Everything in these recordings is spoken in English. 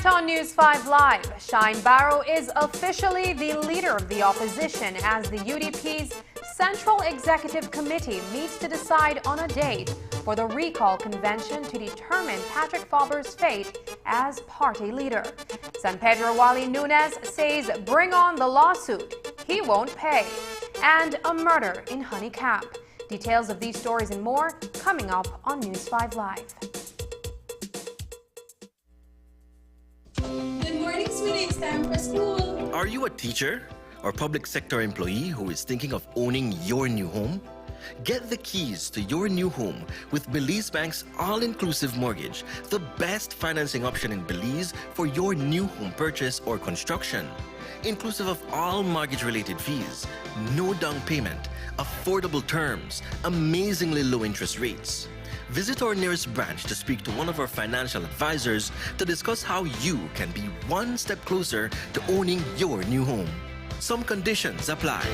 Tonight on News 5 Live, Shine Barrow is officially the leader of the opposition as the UDP's Central Executive Committee meets to decide on a date for the recall convention to determine Patrick Fauber's fate as party leader. San Pedro Wally Nunez says bring on the lawsuit, he won't pay, and a murder in Honey Camp. Details of these stories and more coming up on News 5 Live. Good morning, sweetie. It's time for school. Are you a teacher or public sector employee who is thinking of owning your new home? Get the keys to your new home with Belize Bank's all-inclusive mortgage, the best financing option in Belize for your new home purchase or construction. Inclusive of all mortgage-related fees, no down payment, affordable terms, amazingly low interest rates. Visit our nearest branch to speak to one of our financial advisors to discuss how you can be one step closer to owning your new home. Some conditions apply.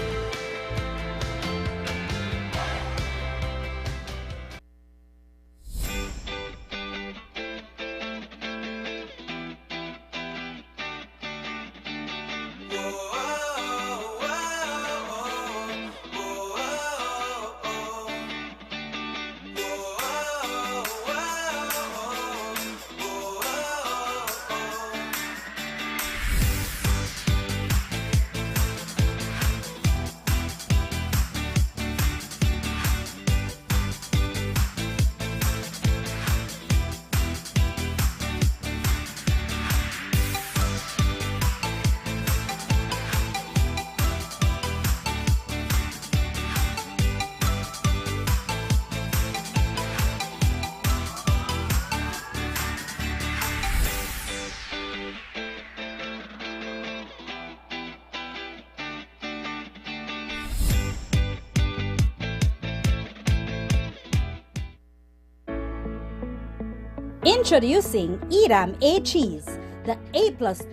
Introducing Edam A cheese, the A+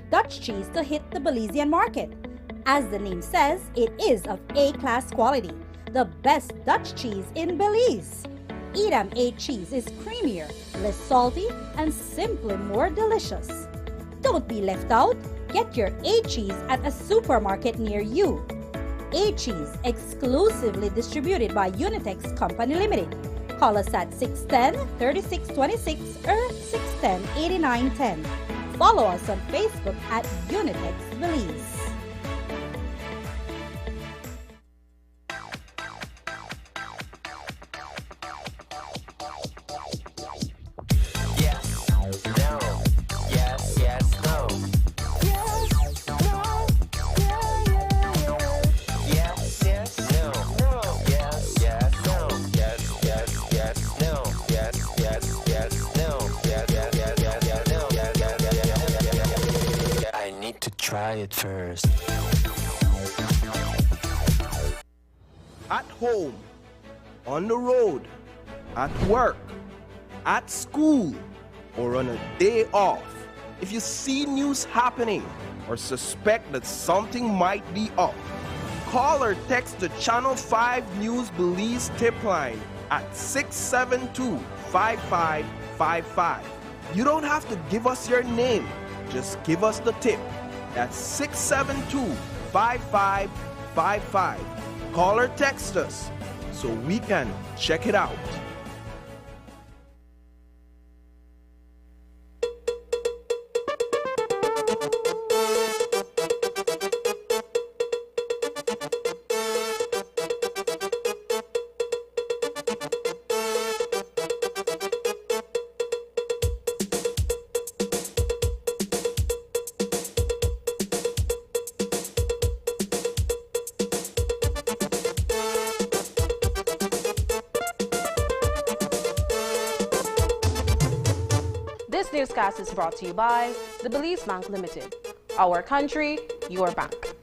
Dutch cheese to hit the Belizean market. As the name says, it is of A-class quality, the best Dutch cheese in Belize. Edam A cheese is creamier, less salty, and simply more delicious. Don't be left out. Get your A cheese at a supermarket near you. A cheese exclusively distributed by Unitex Company Limited. Call us at 610-3626 or 610-8910. Follow us on Facebook at Unitex Belize. Try it first. At home, on the road, at work, at school, or on a day off, if you see news happening or suspect that something might be up, call or text the Channel 5 News Belize tip line at 672-5555. You don't have to give us your name, just give us the tip. That's 672-5555. Call or text us so we can check it out. This newscast is brought to you by the Belize Bank Limited. Our country, your bank.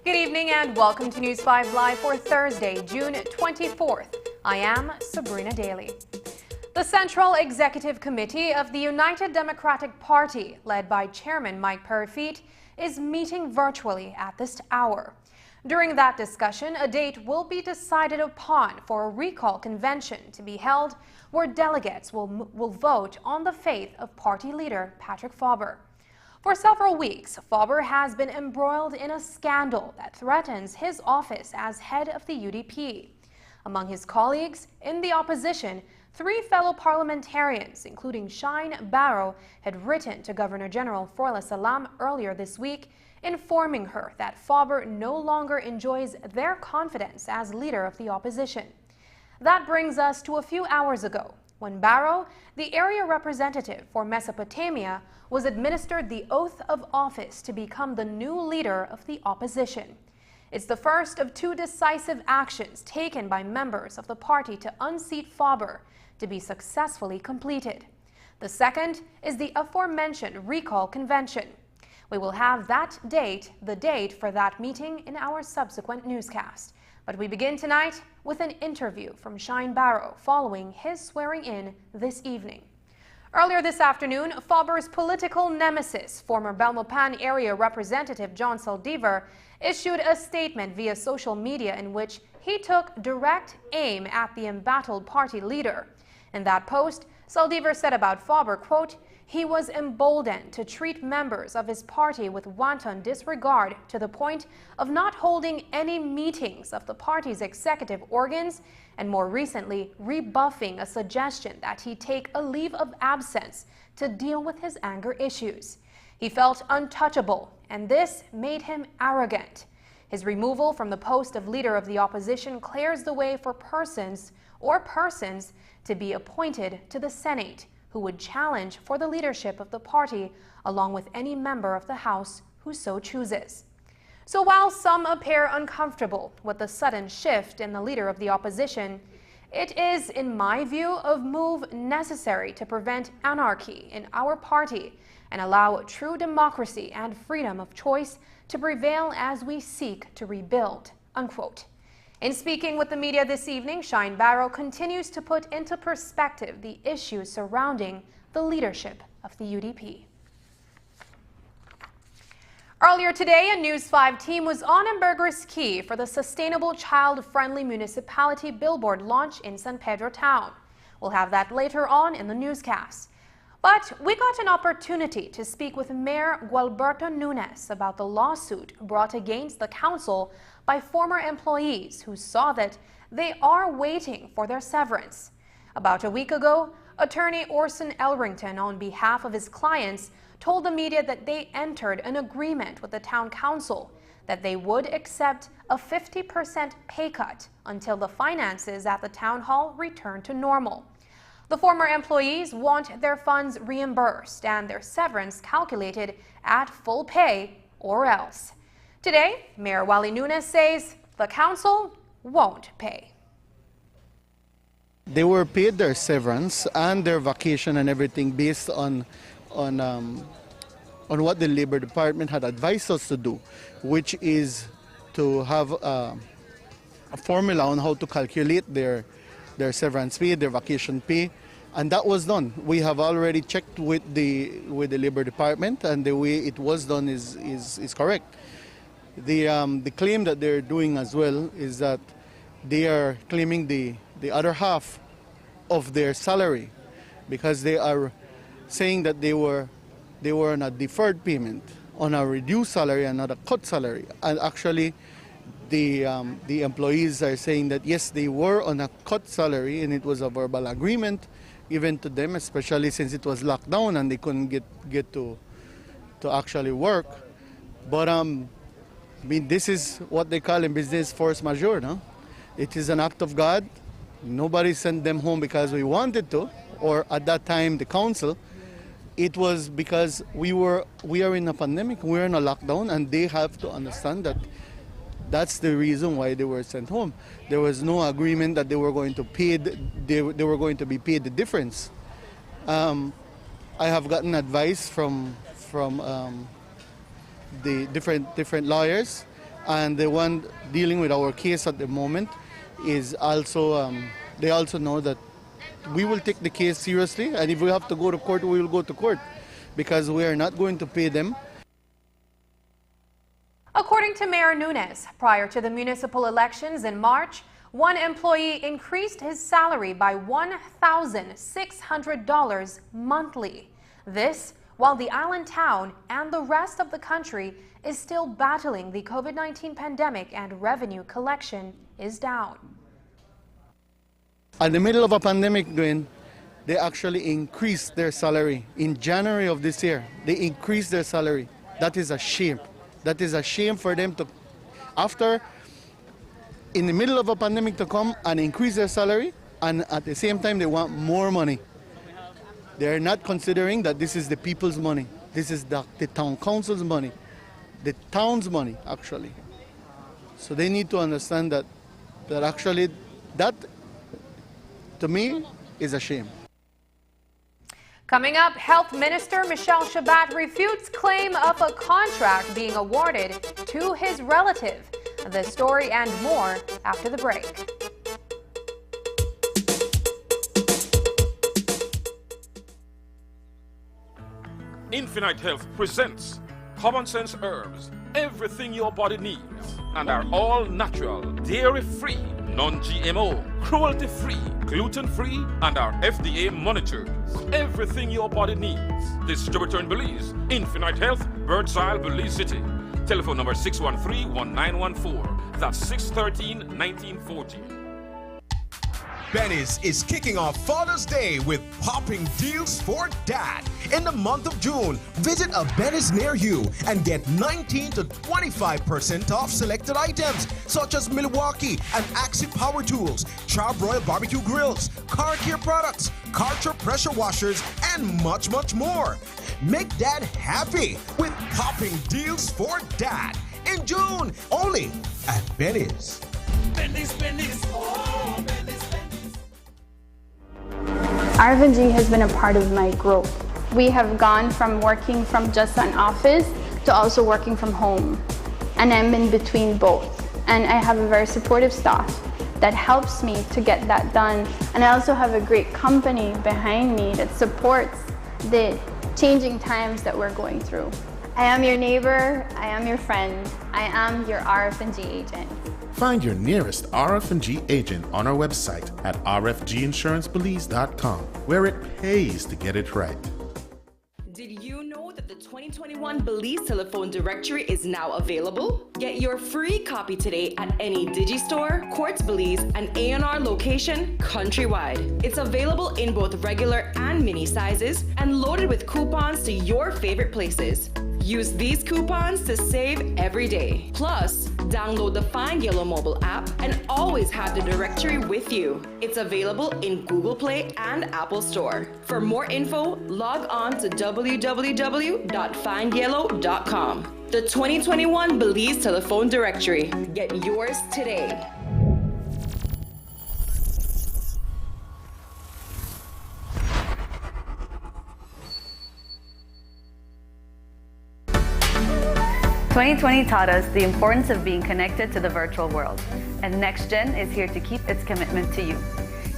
Good evening and welcome to News 5 Live for Thursday, June 24th. I am Sabrina Daly. The Central Executive Committee of the United Democratic Party, led by Chairman Mike Perifete, is meeting virtually at this hour. During that discussion, a date will be decided upon for a recall convention to be held where delegates will vote on the fate of party leader Patrick Faber. For several weeks, Faber has been embroiled in a scandal that threatens his office as head of the UDP. Among his colleagues in the opposition, 3 fellow parliamentarians, including Shine Barrow, had written to Governor General Forla Salam earlier this week, informing her that Faber no longer enjoys their confidence as leader of the opposition. That brings us to a few hours ago, when Barrow, the area representative for Mesopotamia, was administered the oath of office to become the new leader of the opposition. It's the first of 2 decisive actions taken by members of the party to unseat Faber to be successfully completed. The second is the aforementioned recall convention. We will have the date for that meeting in our subsequent newscast. But we begin tonight with an interview from Shine Barrow following his swearing in this evening. Earlier this afternoon, Faber's political nemesis, former Belmopan area representative John Saldivar, issued a statement via social media in which he took direct aim at the embattled party leader. In that post, Saldivar said about Faber, quote, "He was emboldened to treat members of his party with wanton disregard to the point of not holding any meetings of the party's executive organs and more recently rebuffing a suggestion that he take a leave of absence to deal with his anger issues. He felt untouchable, and this made him arrogant. His removal from the post of leader of the opposition clears the way for persons to be appointed to the Senate who would challenge for the leadership of the party along with any member of the House who so chooses." So while some appear uncomfortable with the sudden shift in the leader of the opposition, it is, in my view, a move necessary to prevent anarchy in our party and allow true democracy and freedom of choice to prevail as we seek to rebuild, unquote. In speaking with the media this evening, Shine Barrow continues to put into perspective the issues surrounding the leadership of the UDP. Earlier today, a News 5 team was on Ambergris Key for the Sustainable Child-Friendly Municipality billboard launch in San Pedro town. We'll have that later on in the newscast. But we got an opportunity to speak with Mayor Gualberto Nunes about the lawsuit brought against the council by former employees who saw that they are waiting for their severance. About a week ago, attorney Orson Elrington, on behalf of his clients, told the media that they entered an agreement with the town council that they would accept a 50% pay cut until the finances at the town hall return to normal. The former employees want their funds reimbursed and their severance calculated at full pay or else. Today, Mayor Wally Nunes says the council won't pay. They were paid their severance and their vacation and everything based on what the Labor Department had advised us to do, which is to have a formula on how to calculate their severance pay, their vacation pay, and that was done. We have already checked with the Labor Department, and the way it was done is correct. The claim that they're doing as well is that they are claiming the other half of their salary, because they are saying that they were on a deferred payment, on a reduced salary and not a cut salary. And actually, the employees are saying that yes, they were on a cut salary, and it was a verbal agreement given to them, especially since it was locked down and they couldn't get to actually work. But I mean, this is what they call in business force majeure, no? It is an act of God. Nobody sent them home because we wanted to, or at that time the council. It was because we are in a pandemic, we're in a lockdown, and they have to understand that that's the reason why they were sent home. There was no agreement that they were going to pay. They were going to be paid the difference. I have gotten advice from the different lawyers, and the one dealing with our case at the moment is also. They also know that we will take the case seriously, and if we have to go to court, we will go to court, because we are not going to pay them. According to Mayor Nunes, prior to the municipal elections in March, one employee increased his salary by $1,600 monthly. This while the island town and the rest of the country is still battling the COVID-19 pandemic and revenue collection is down. In the middle of a pandemic, they actually increased their salary. In January of this year, they increased their salary. That is a shame. That is a shame for them to, after, in the middle of a pandemic, to come and increase their salary, and at the same time they want more money. They're not considering that this is the people's money. This is the town council's money, the town's money, actually. So they need to understand that actually, that, to me, is a shame. Coming up, Health Minister Michelle Shabat refutes claim of a contract being awarded to his relative. The story and more after the break. Infinite Health presents Common Sense Herbs, everything your body needs, and are all natural, dairy-free, non-GMO, cruelty-free, gluten-free, and are FDA monitored. Everything your body needs. Distributor in Belize, Infinite Health, Birdseye, Belize City. Telephone number 613-1914. That's 613-1914. Benny's is kicking off Father's Day with popping deals for dad. In the month of June, visit a Benny's near you and get 19 to 25% off selected items such as Milwaukee and Axie power tools, Charbroil barbecue grills, car care products, Karcher pressure washers, and much, much more. Make dad happy with popping deals for dad in June, only at Benny's. Benny's, Benny's, oh, Benny's, Benny's. RFNG has been a part of my growth. We have gone from working from just an office to also working from home. And I'm in between both. And I have a very supportive staff that helps me to get that done. And I also have a great company behind me that supports the changing times that we're going through. I am your neighbor, I am your friend, I am your RFNG agent. Find your nearest RF&G agent on our website at rfginsuranceBelize.com, where it pays to get it right. Did you know that the 2021 Belize telephone directory is now available? Get your free copy today at any Digistore, Quartz Belize, and A&R location countrywide. It's available in both regular and mini sizes and loaded with coupons to your favorite places. Use these coupons to save every day. Plus, download the Find Yellow mobile app and always have the directory with you. It's available in Google Play and Apple Store. For more info, log on to www.findyellow.com. The 2021 Belize Telephone Directory. Get yours today. "2020 taught us the importance of being connected to the virtual world, and NextGen is here to keep its commitment to you.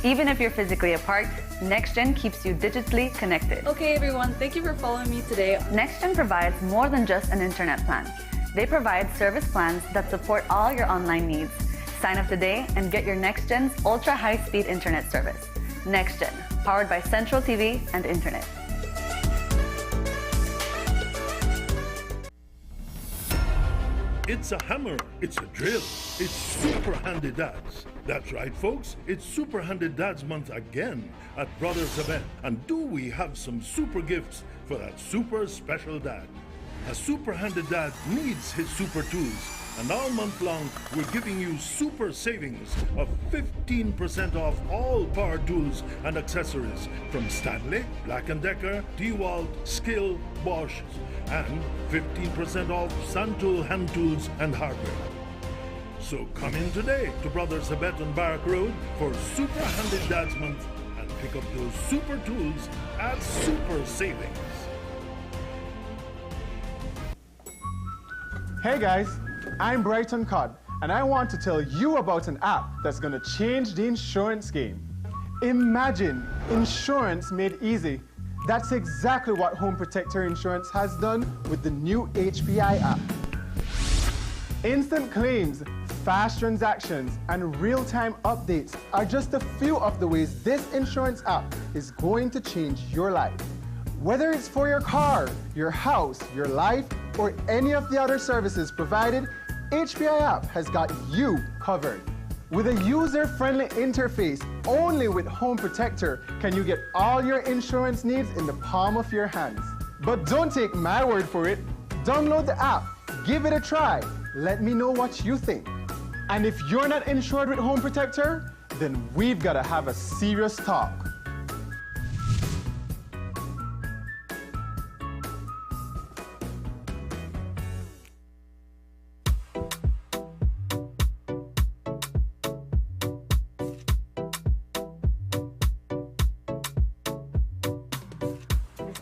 Even if you're physically apart, NextGen keeps you digitally connected." Okay everyone, thank you for following me today. NextGen provides more than just an internet plan. They provide service plans that support all your online needs. Sign up today and get your NextGen's ultra high-speed internet service. NextGen, powered by Central TV and Internet. It's a hammer, it's a drill, it's Super Handy Dads. That's right, folks, it's Super Handy Dads month again at Brothers Event. And do we have some super gifts for that super special dad? A Super Handy Dad needs his super tools. And all month long, we're giving you super savings of 15% off all power tools and accessories from Stanley, Black & Decker, DeWalt, Skill, Bosch, and 15% off Santool hand tools and hardware. So come in today to Brothers Abet on Barrack Road for Super Handy Dads Month and pick up those super tools at super savings. Hey guys, I'm Brighton Cod, and I want to tell you about an app that's going to change the insurance game. Imagine insurance made easy. That's exactly what Home Protector Insurance has done with the new HPI app. Instant claims, fast transactions, and real-time updates are just a few of the ways this insurance app is going to change your life. Whether it's for your car, your house, your life, or any of the other services provided, HPI app has got you covered. With a user-friendly interface, only with Home Protector can you get all your insurance needs in the palm of your hands. But don't take my word for it. Download the app, give it a try. Let me know what you think. And if you're not insured with Home Protector, then we've got to have a serious talk.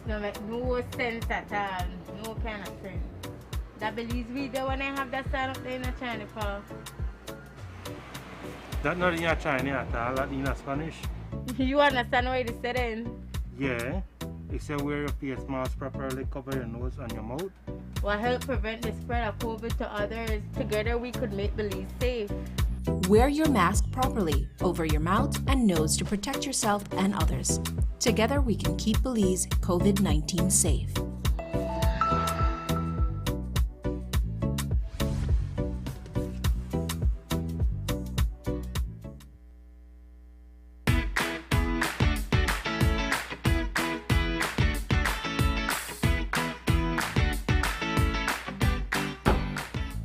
No make no sense at all. No kind of sense. That Belize video when I have that sign up there in China for. That not in your Chinese at all, that in Spanish. You understand what it said then? Yeah. It said wear your face mask properly, cover your nose and your mouth. Will help prevent the spread of COVID to others. Together we could make Belize safe. Wear your mask properly over your mouth and nose to protect yourself and others. Together we can keep Belize COVID-19 safe.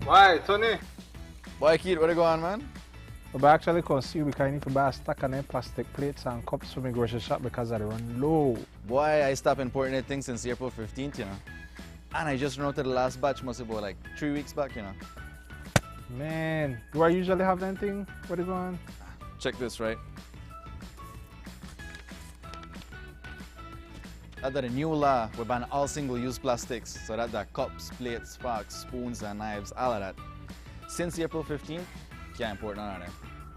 Why, Tony? Boy, kid, what you going on, man? We actually come see you because I need to buy a stack of them plastic plates and cups for my grocery shop because I run low. Boy, I stopped importing that thing since April 15th, you know. And I just routed the last batch, must be about like 3 weeks back, you know. Man, do I usually have that thing? What are you going? Check this, right? Under the new law, we ban all single-use plastics, so that the cups, plates, forks, spoons, and knives, all of that. Since April 15th, can't import none of them.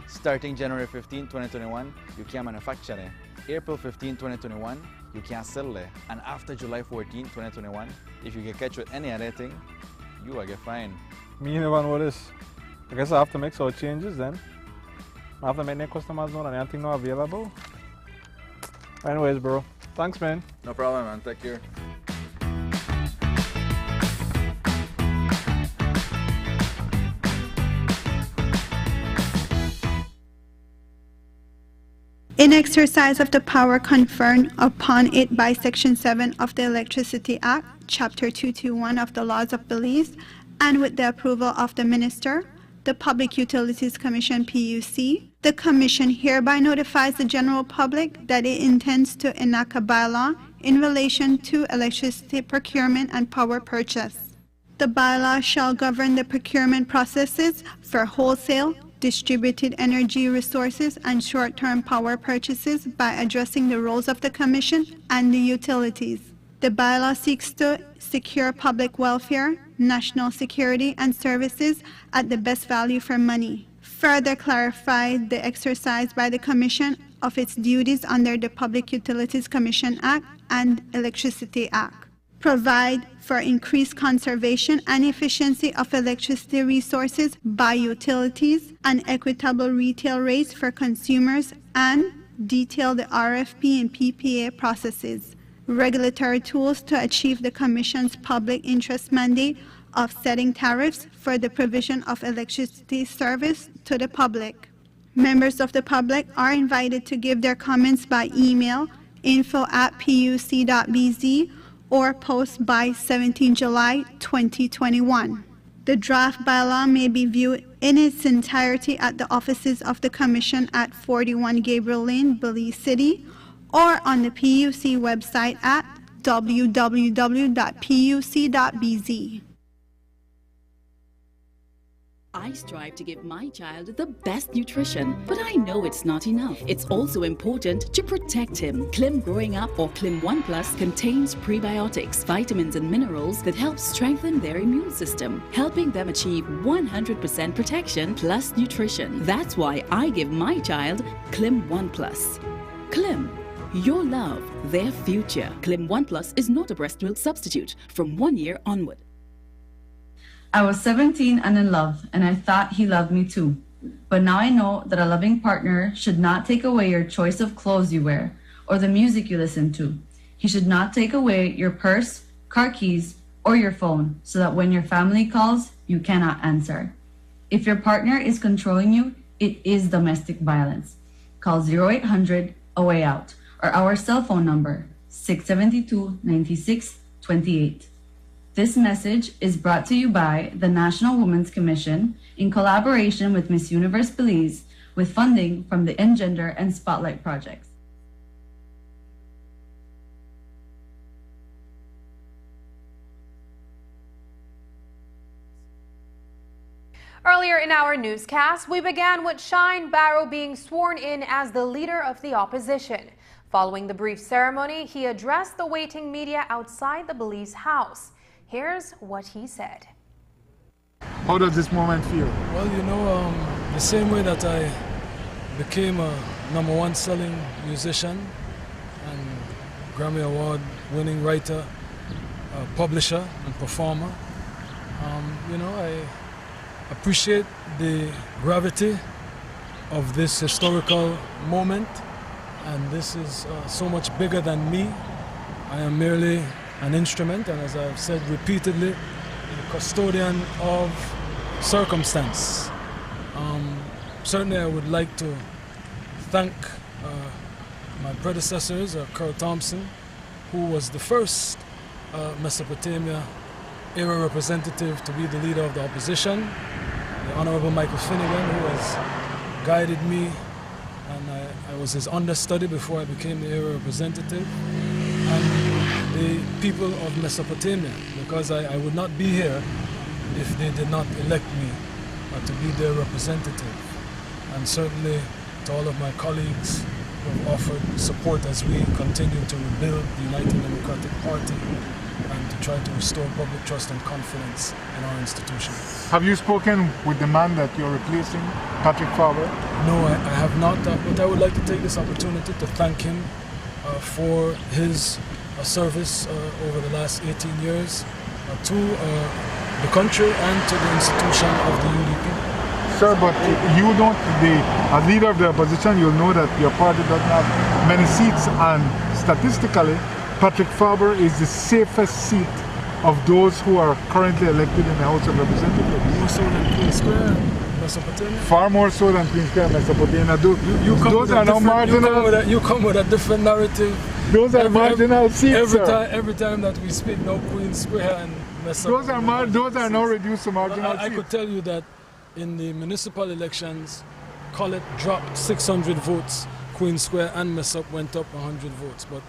Starting January 15, 2021, you can't manufacture them. April 15, 2021, you can't sell them. And after July 14, 2021, if you get catch with any other thing, you will get fined. Me never know this. I guess I have to make some changes then. I have to make the customers know that anything not available. Anyways, bro. Thanks, man. No problem, man. Take care. In exercise of the power conferred upon it by Section 7 of the Electricity Act, Chapter 221 of the Laws of Belize, and with the approval of the Minister, the Public Utilities Commission (PUC), the Commission hereby notifies the general public that it intends to enact a bylaw in relation to electricity procurement and power purchase. The bylaw shall govern the procurement processes for wholesale, distributed energy resources, and short-term power purchases by addressing the roles of the Commission and the utilities. The bylaw seeks to secure public welfare, national security, and services at the best value for money. Further clarify the exercise by the Commission of its duties under the Public Utilities Commission Act and Electricity Act. Provide for increased conservation and efficiency of electricity resources by utilities and equitable retail rates for consumers, and detail the RFP and PPA processes. Regulatory tools to achieve the Commission's public interest mandate of setting tariffs for the provision of electricity service to the public. Members of the public are invited to give their comments by email info@puc.bz or post by 17 July 2021. The draft bylaw may be viewed in its entirety at the offices of the Commission at 41 Gabriel Lane, Belize City, or on the PUC website at www.puc.bz. I strive to give my child the best nutrition, but I know it's not enough. It's also important to protect him. Clim Growing Up or Clim 1 Plus contains prebiotics, vitamins and minerals that help strengthen their immune system, helping them achieve 100% protection plus nutrition. That's why I give my child Clim 1 Plus. Clim, your love, their future. Clim 1 Plus is not a breast milk substitute from 1 year onward. I was 17 and in love, and I thought he loved me too. But now I know that a loving partner should not take away your choice of clothes you wear or the music you listen to. He should not take away your purse, car keys, or your phone so that when your family calls, you cannot answer. If your partner is controlling you, it is domestic violence. Call 0800-A-WAY-OUT or our cell phone number, 672-9628. This message is brought to you by the National Women's Commission in collaboration with Miss Universe Belize with funding from the Engender and Spotlight projects. Earlier in our newscast, we began with Shine Barrow being sworn in as the leader of the opposition. Following the brief ceremony, he addressed the waiting media outside the Belize house. Here's what he said. How does this moment feel? Well, you know, the same way that I became a #1 selling musician and Grammy Award winning writer, publisher and performer, you know, I appreciate the gravity of this historical moment, and this is so much bigger than me. I am merely an instrument, and as I've said repeatedly, a custodian of circumstance. Certainly I would like to thank my predecessors, Pedro Council, who was the first Mesopotamia era representative to be the leader of the opposition, the Honorable Michael Finnegan, who has guided me, and I was his understudy before I became the era representative, and the people of Mesopotamia, because I would not be here if they did not elect me to be their representative. And certainly to all of my colleagues who have offered support as we continue to rebuild the United Democratic Party and to try to restore public trust and confidence in our institution. Have you spoken with the man that you're replacing, Patrick Faber? No, I have not, but I would like to take this opportunity to thank him for his service over the last 18 years to the country and to the institution of the UDP. Sir, but you don't, as leader of the opposition, you'll know that your party doesn't have many seats, and statistically, Patrick Faber is the safest seat of those who are currently elected in the House of Representatives. More so than Queen's Square, Mesopotamia? Far more so than Queen's Square, Mesopotamia. Those are now marginal. You come with a different narrative. Those are marginal seats, every time that we speak, no Queen's Square and Mesopotamia. Those are now reduced to marginal seats. I could tell you that in the municipal elections, Collett dropped 600 votes. Queen's Square and Mesop went up 100 votes. But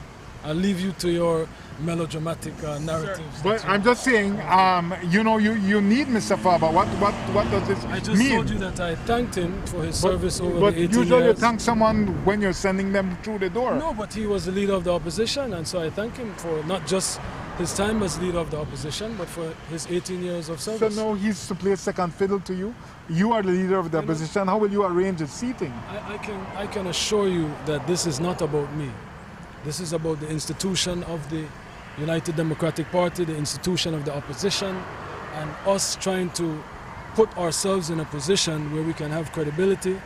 I'll leave you to your melodramatic narratives. But I'm just saying, you know, you need Mr. Faber. What does this mean? I just told you that I thanked him for his service over the 18 years. But usually you thank someone when you're sending them through the door. No, but he was the leader of the opposition, and so I thank him for not just his time as leader of the opposition, but for his 18 years of service. So now he's to play second fiddle to you? You are the leader of the opposition. How will you arrange his seating? I can assure you that this is not about me. This is about the institution of the United Democratic Party, the institution of the opposition, and us trying to put ourselves in a position where we can have credibility,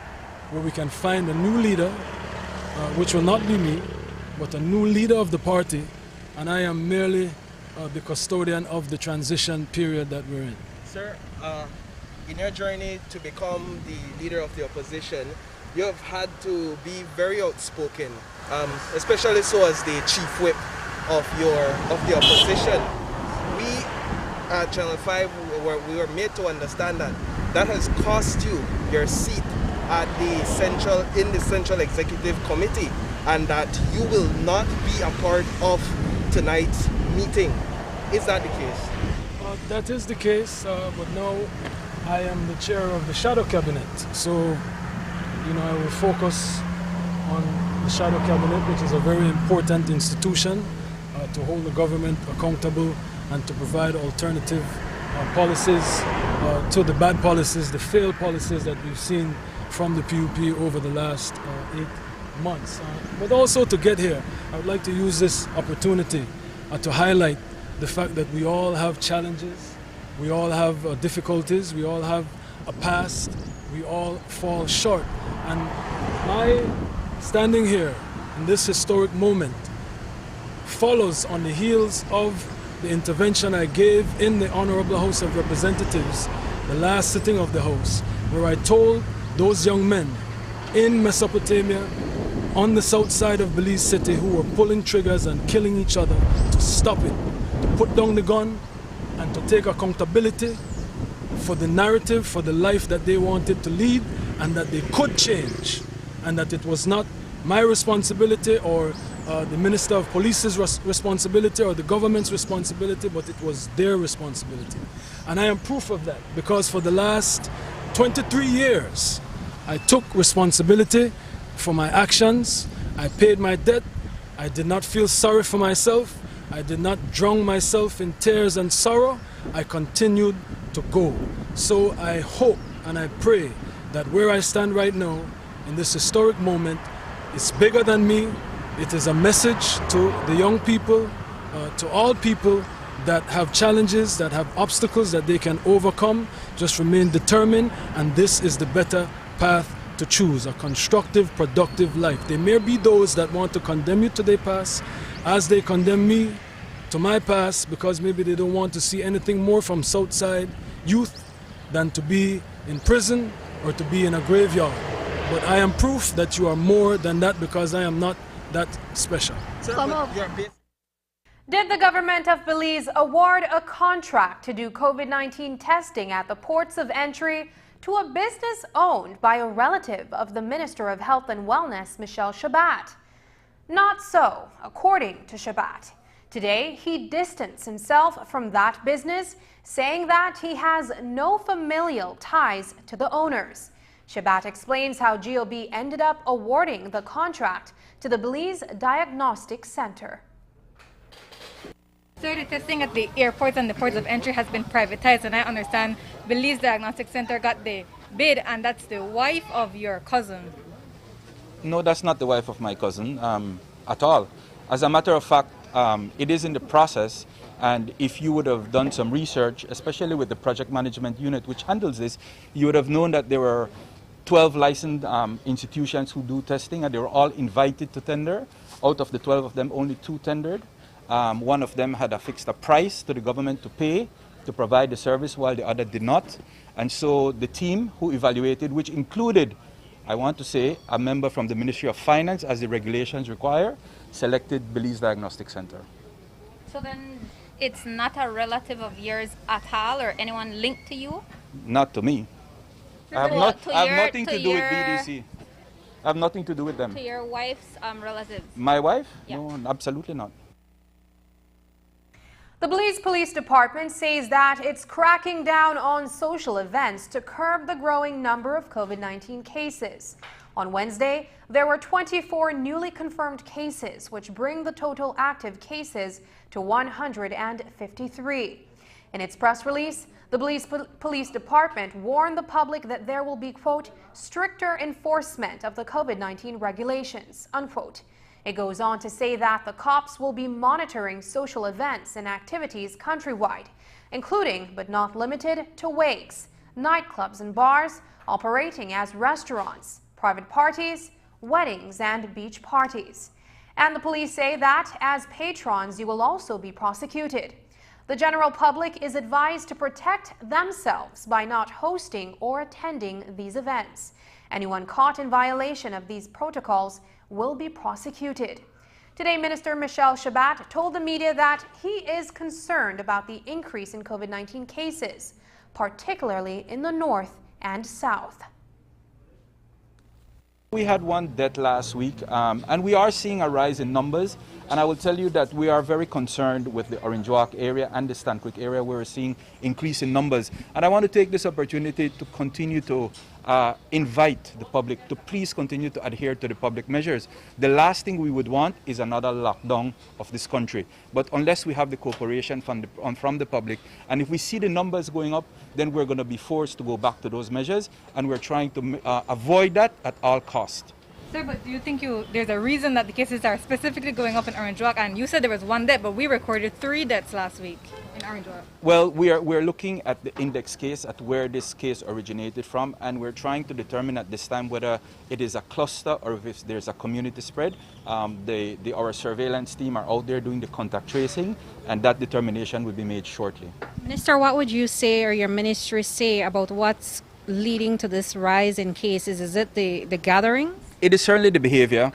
where we can find a new leader, which will not be me, but a new leader of the party, and I am merely the custodian of the transition period that we're in. Sir, in your journey to become the leader of the opposition, you have had to be very outspoken, especially so as the chief whip of the opposition. We at Channel 5 we were made to understand that has cost you your seat at in the Central Executive Committee, and that you will not be a part of tonight's meeting. Is that the case? That is the case, but now I am the chair of the Shadow Cabinet, so you know, I will focus on the Shadow Cabinet, which is a very important institution to hold the government accountable and to provide alternative policies to the bad policies, the failed policies that we've seen from the PUP over the last 8 months. But also to get here, I would like to use this opportunity to highlight the fact that we all have challenges, We all have difficulties, we all have a past, we all fall short. And my standing here in this historic moment follows on the heels of the intervention I gave in the Honorable House of Representatives, the last sitting of the House, where I told those young men in Mesopotamia, on the south side of Belize City, who were pulling triggers and killing each other, to stop it, to put down the gun, and to take accountability for the narrative, for the life that they wanted to lead, and that they could change, and that it was not my responsibility or the Minister of Police's responsibility or the government's responsibility, but it was their responsibility. And I am proof of that, because for the last 23 years, I took responsibility for my actions. I paid my debt. I did not feel sorry for myself. I did not drown myself in tears and sorrow. I continued to go. So I hope and I pray that where I stand right now, in this historic moment, is bigger than me. It is a message to the young people, to all people that have challenges, that have obstacles that they can overcome. Just remain determined, and this is the better path to choose, a constructive, productive life. There may be those that want to condemn you to their past as they condemn me to my past, because maybe they don't want to see anything more from Southside youth than to be in prison or to be in a graveyard. But I am proof that you are more than that, because I am not that special. Did the government of Belize award a contract to do COVID-19 testing at the ports of entry to a business owned by a relative of the Minister of Health and Wellness, Michel Shabat? Not so, according to Shabat. Today, he distanced himself from that business, saying that he has no familial ties to the owners. Shabat explains how GOB ended up awarding the contract to the Belize Diagnostic Center. Sir, the testing at the airports and the ports of entry has been privatized, and I understand Belize Diagnostic Center got the bid, and that's the wife of your cousin. No, that's not the wife of my cousin at all. As a matter of fact, it is in the process, and if you would have done some research, especially with the project management unit which handles this, you would have known that there were 12 licensed institutions who do testing, and they were all invited to tender. Out of the 12 of them, only 2 tendered. One of them had fixed a price to the government to pay to provide the service, while the other did not. And so the team who evaluated, which included, I want to say, a member from the Ministry of Finance, as the regulations require, selected Belize Diagnostic Center. So then it's not a relative of yours at all, or anyone linked to you? Not to me. I have nothing to do with BDC. I have nothing to do with them. To your wife's relatives? My wife? Yeah. No, absolutely not. The Belize Police Department says that it's cracking down on social events to curb the growing number of COVID-19 cases. On Wednesday, there were 24 newly confirmed cases, which bring the total active cases to 153. In its press release, the Belize Police Department warned the public that there will be, quote, stricter enforcement of the COVID-19 regulations, unquote. It goes on to say that the cops will be monitoring social events and activities countrywide, including but not limited to wakes, nightclubs and bars operating as restaurants, private parties, weddings and beach parties. And the police say that as patrons, you will also be prosecuted. The general public is advised to protect themselves by not hosting or attending these events. Anyone caught in violation of these protocols will be prosecuted. Today, Minister Michel Shabat told the media that he is concerned about the increase in COVID-19 cases, particularly in the north and south. We had one death last week, and we are seeing a rise in numbers. And I will tell you that we are very concerned with the Orange Walk area and the Stanquick area, where we're seeing increase in numbers. And I want to take this opportunity to continue to invite the public to please continue to adhere to the public measures. The last thing we would want is another lockdown of this country. But unless we have the cooperation from the public, and if we see the numbers going up, then we're going to be forced to go back to those measures, and we're trying to avoid that at all costs. Sir, but do you think there's a reason that the cases are specifically going up in Orange Walk? And you said there was 1 death, but we recorded 3 deaths last week in Orange Walk. Well, we're looking at the index case, at where this case originated from, and we're trying to determine at this time whether it is a cluster or if there's a community spread. Our surveillance team are out there doing the contact tracing, and that determination will be made shortly. Minister, what would you say, or your ministry say, about what's leading to this rise in cases? Is it the gathering? It is certainly the behavior.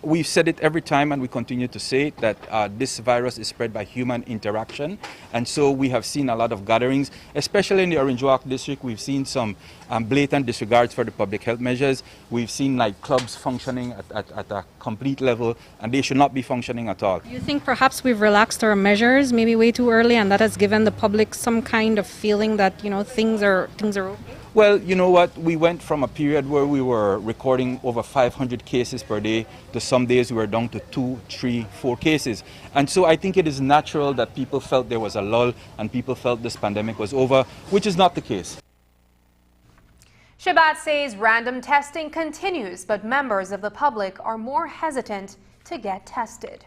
We've said it every time, and we continue to say it, that this virus is spread by human interaction. And so we have seen a lot of gatherings, especially in the Orange Walk district. We've seen some blatant disregards for the public health measures. We've seen nightclubs functioning at a complete level, and they should not be functioning at all. Do you think perhaps we've relaxed our measures maybe way too early, and that has given the public some kind of feeling that, things are okay? Well, you know what? We went from a period where we were recording over 500 cases per day to some days we were down to 2, 3, 4 cases. And so I think it is natural that people felt there was a lull and people felt this pandemic was over, which is not the case. Shabat says random testing continues, but members of the public are more hesitant to get tested.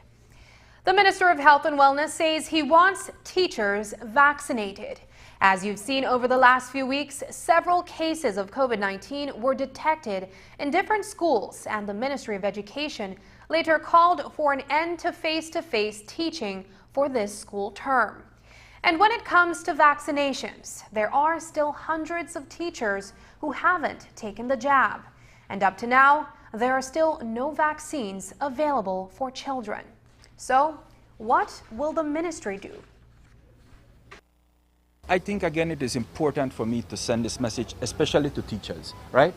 The Minister of Health and Wellness says he wants teachers vaccinated. As you've seen over the last few weeks, several cases of COVID-19 were detected in different schools, and the Ministry of Education later called for an end to face-to-face teaching for this school term. And when it comes to vaccinations, there are still hundreds of teachers who haven't taken the jab. And up to now, there are still no vaccines available for children. So, what will the ministry do? I think, again, it is important for me to send this message, especially to teachers, right?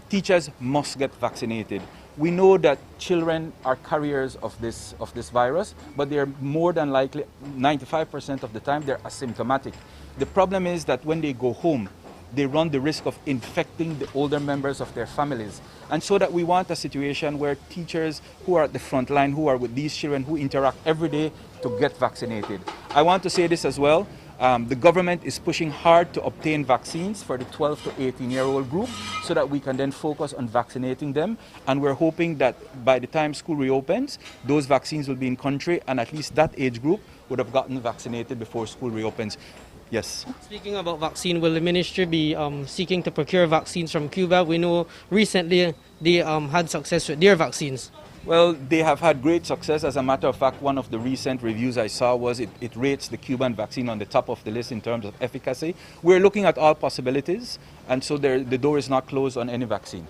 Teachers must get vaccinated. We know that children are carriers of this virus, but they're more than likely, 95% of the time, they're asymptomatic. The problem is that when they go home, they run the risk of infecting the older members of their families. And so that we want a situation where teachers who are at the front line, who are with these children, who interact every day, to get vaccinated. I want to say this as well. The government is pushing hard to obtain vaccines for the 12 to 18-year-old group so that we can then focus on vaccinating them. And we're hoping that by the time school reopens, those vaccines will be in country, and at least that age group would have gotten vaccinated before school reopens. Yes. Speaking about vaccine, will the ministry be seeking to procure vaccines from Cuba? We know recently they had success with their vaccines. Well, they have had great success. As a matter of fact, one of the recent reviews I saw was it rates the Cuban vaccine on the top of the list in terms of efficacy. We're looking at all possibilities, and so the door is not closed on any vaccine.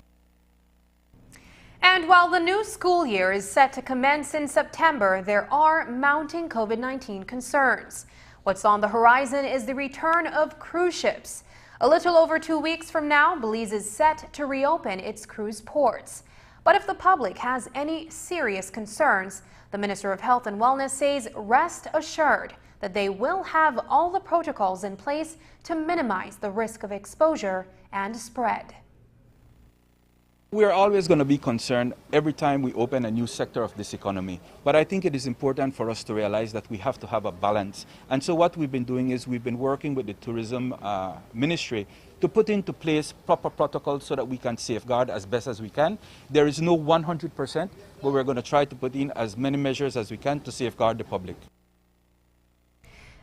And while the new school year is set to commence in September, there are mounting COVID-19 concerns. What's on the horizon is the return of cruise ships. A little over 2 weeks from now, Belize is set to reopen its cruise ports. But if the public has any serious concerns, the Minister of Health and Wellness says rest assured that they will have all the protocols in place to minimize the risk of exposure and spread. We are always going to be concerned every time we open a new sector of this economy. But I think it is important for us to realize that we have to have a balance. And so what we've been doing is we've been working with the Tourism Ministry to put into place proper protocols so that we can safeguard as best as we can. There is no 100%, but we're going to try to put in as many measures as we can to safeguard the public.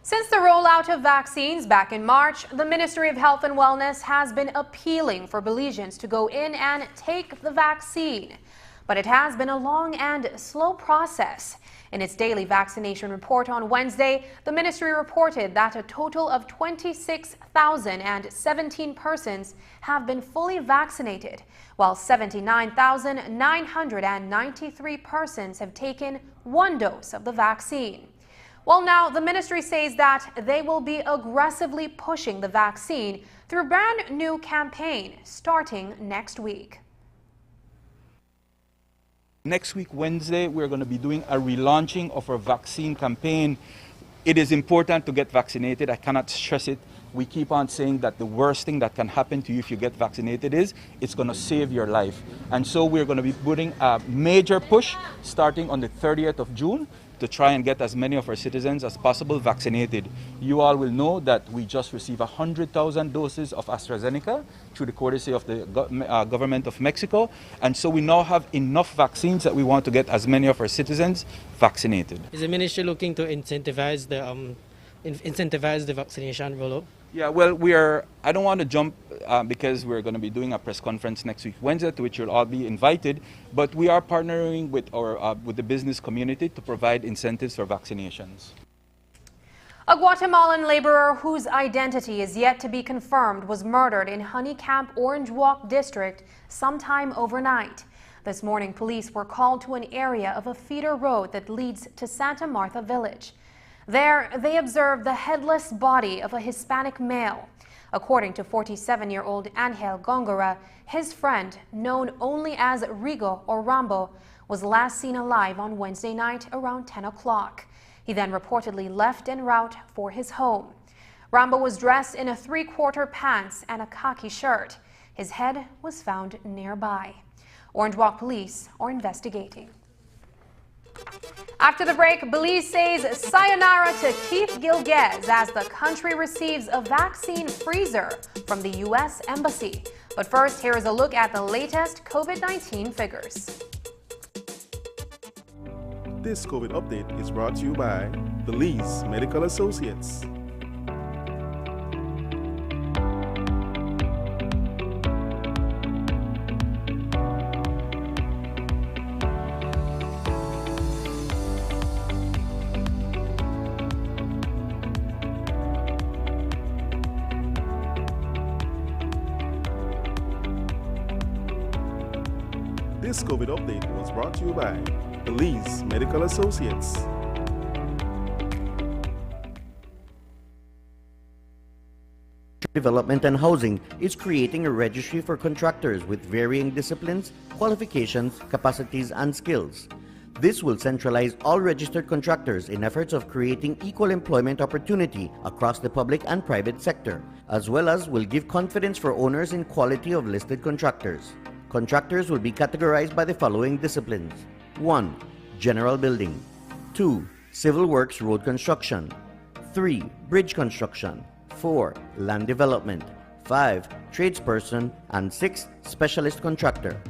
Since the rollout of vaccines back in March, the Ministry of Health and Wellness has been appealing for Belizeans to go in and take the vaccine. But it has been a long and slow process. In its daily vaccination report on Wednesday, the ministry reported that a total of 26,017 persons have been fully vaccinated, while 79,993 persons have taken 1 dose of the vaccine. Well, now the ministry says that they will be aggressively pushing the vaccine through a brand new campaign starting next week. Next week, Wednesday, we're going to be doing a relaunching of our vaccine campaign. It is important to get vaccinated. I cannot stress it. we keep on saying that the worst thing that can happen to you if you get vaccinated is it's going to save your life. And so we're going to be putting a major push starting on the 30th of June to try and get as many of our citizens as possible vaccinated. You all will know that we just received 100,000 doses of AstraZeneca through the courtesy of the government of Mexico. And so we now have enough vaccines that we want to get as many of our citizens vaccinated. Is the ministry looking to incentivize the vaccination rollout? Yeah, well, I don't want to jump because we're going to be doing a press conference next week, Wednesday, to which you'll all be invited. But we are partnering with the business community to provide incentives for vaccinations. A Guatemalan laborer whose identity is yet to be confirmed was murdered in Honey Camp Orange Walk district sometime overnight. This morning, police were called to an area of a feeder road that leads to Santa Martha village. There, they observed the headless body of a Hispanic male. According to 47-year-old Angel Gongora, his friend, known only as Rigo or Rambo, was last seen alive on Wednesday night around 10 o'clock. He then reportedly left en route for his home. Rambo was dressed in a three-quarter pants and a khaki shirt. His head was found nearby. Orange Walk police are investigating. After the break, Belize says sayonara to Keith Gilgez as the country receives a vaccine freezer from the U.S. Embassy. But first, here is a look at the latest COVID-19 figures. This COVID update is brought to you by Belize Medical Associates. This COVID update was brought to you by Belize Medical Associates. Development and Housing is creating a registry for contractors with varying disciplines, qualifications, capacities, and skills. This will centralize all registered contractors in efforts of creating equal employment opportunity across the public and private sector, as well as will give confidence for owners in quality of listed contractors. Contractors will be categorized by the following disciplines. 1. General building. 2. Civil works road construction. 3. Bridge construction. 4. Land development. 5. Tradesperson. And 6. Specialist contractor.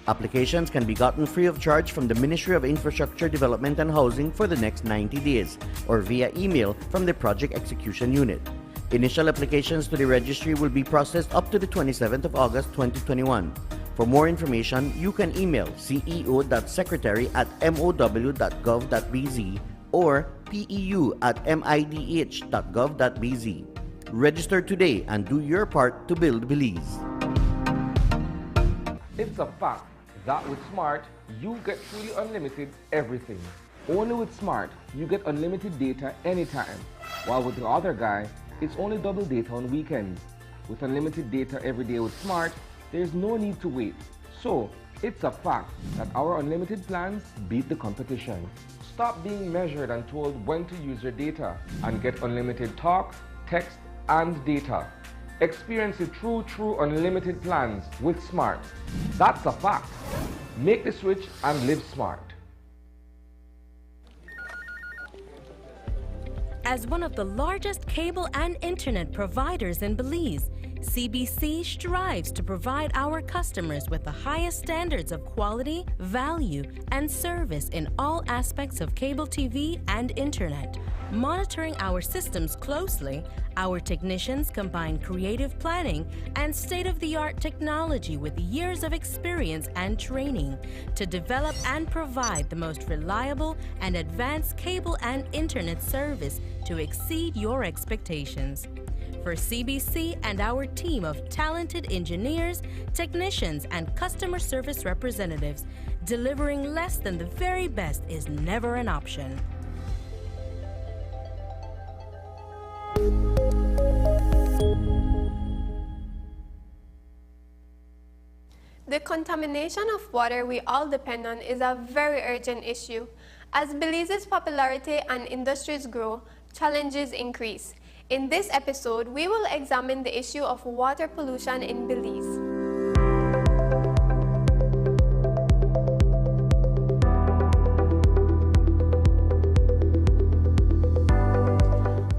Applications can be gotten free of charge from the Ministry of Infrastructure Development and Housing for the next 90 days or via email from the Project Execution Unit. Initial applications to the registry will be processed up to the 27th of August 2021. For more information, you can email ceo.secretary@mow.gov.bz or peu@midh.gov.bz. Register today and do your part to build Belize. It's a fact that with Smart, you get truly unlimited everything. Only with Smart, you get unlimited data anytime, while with the other guy, it's only double data on weekends. With unlimited data every day with Smart, there's no need to wait. So, it's a fact that our unlimited plans beat the competition. Stop being measured and told when to use your data and get unlimited talk, text, and data. Experience the true unlimited plans with Smart. That's a fact. Make the switch and live smart. As one of the largest cable and internet providers in Belize, CBC strives to provide our customers with the highest standards of quality, value, and service in all aspects of cable TV and internet. Monitoring our systems closely, our technicians combine creative planning and state-of-the-art technology with years of experience and training to develop and provide the most reliable and advanced cable and internet service to exceed your expectations. For CBC and our team of talented engineers, technicians, and customer service representatives, delivering less than the very best is never an option. The contamination of water we all depend on is a very urgent issue. As Belize's popularity and industries grow, challenges increase. In this episode, we will examine the issue of water pollution in Belize.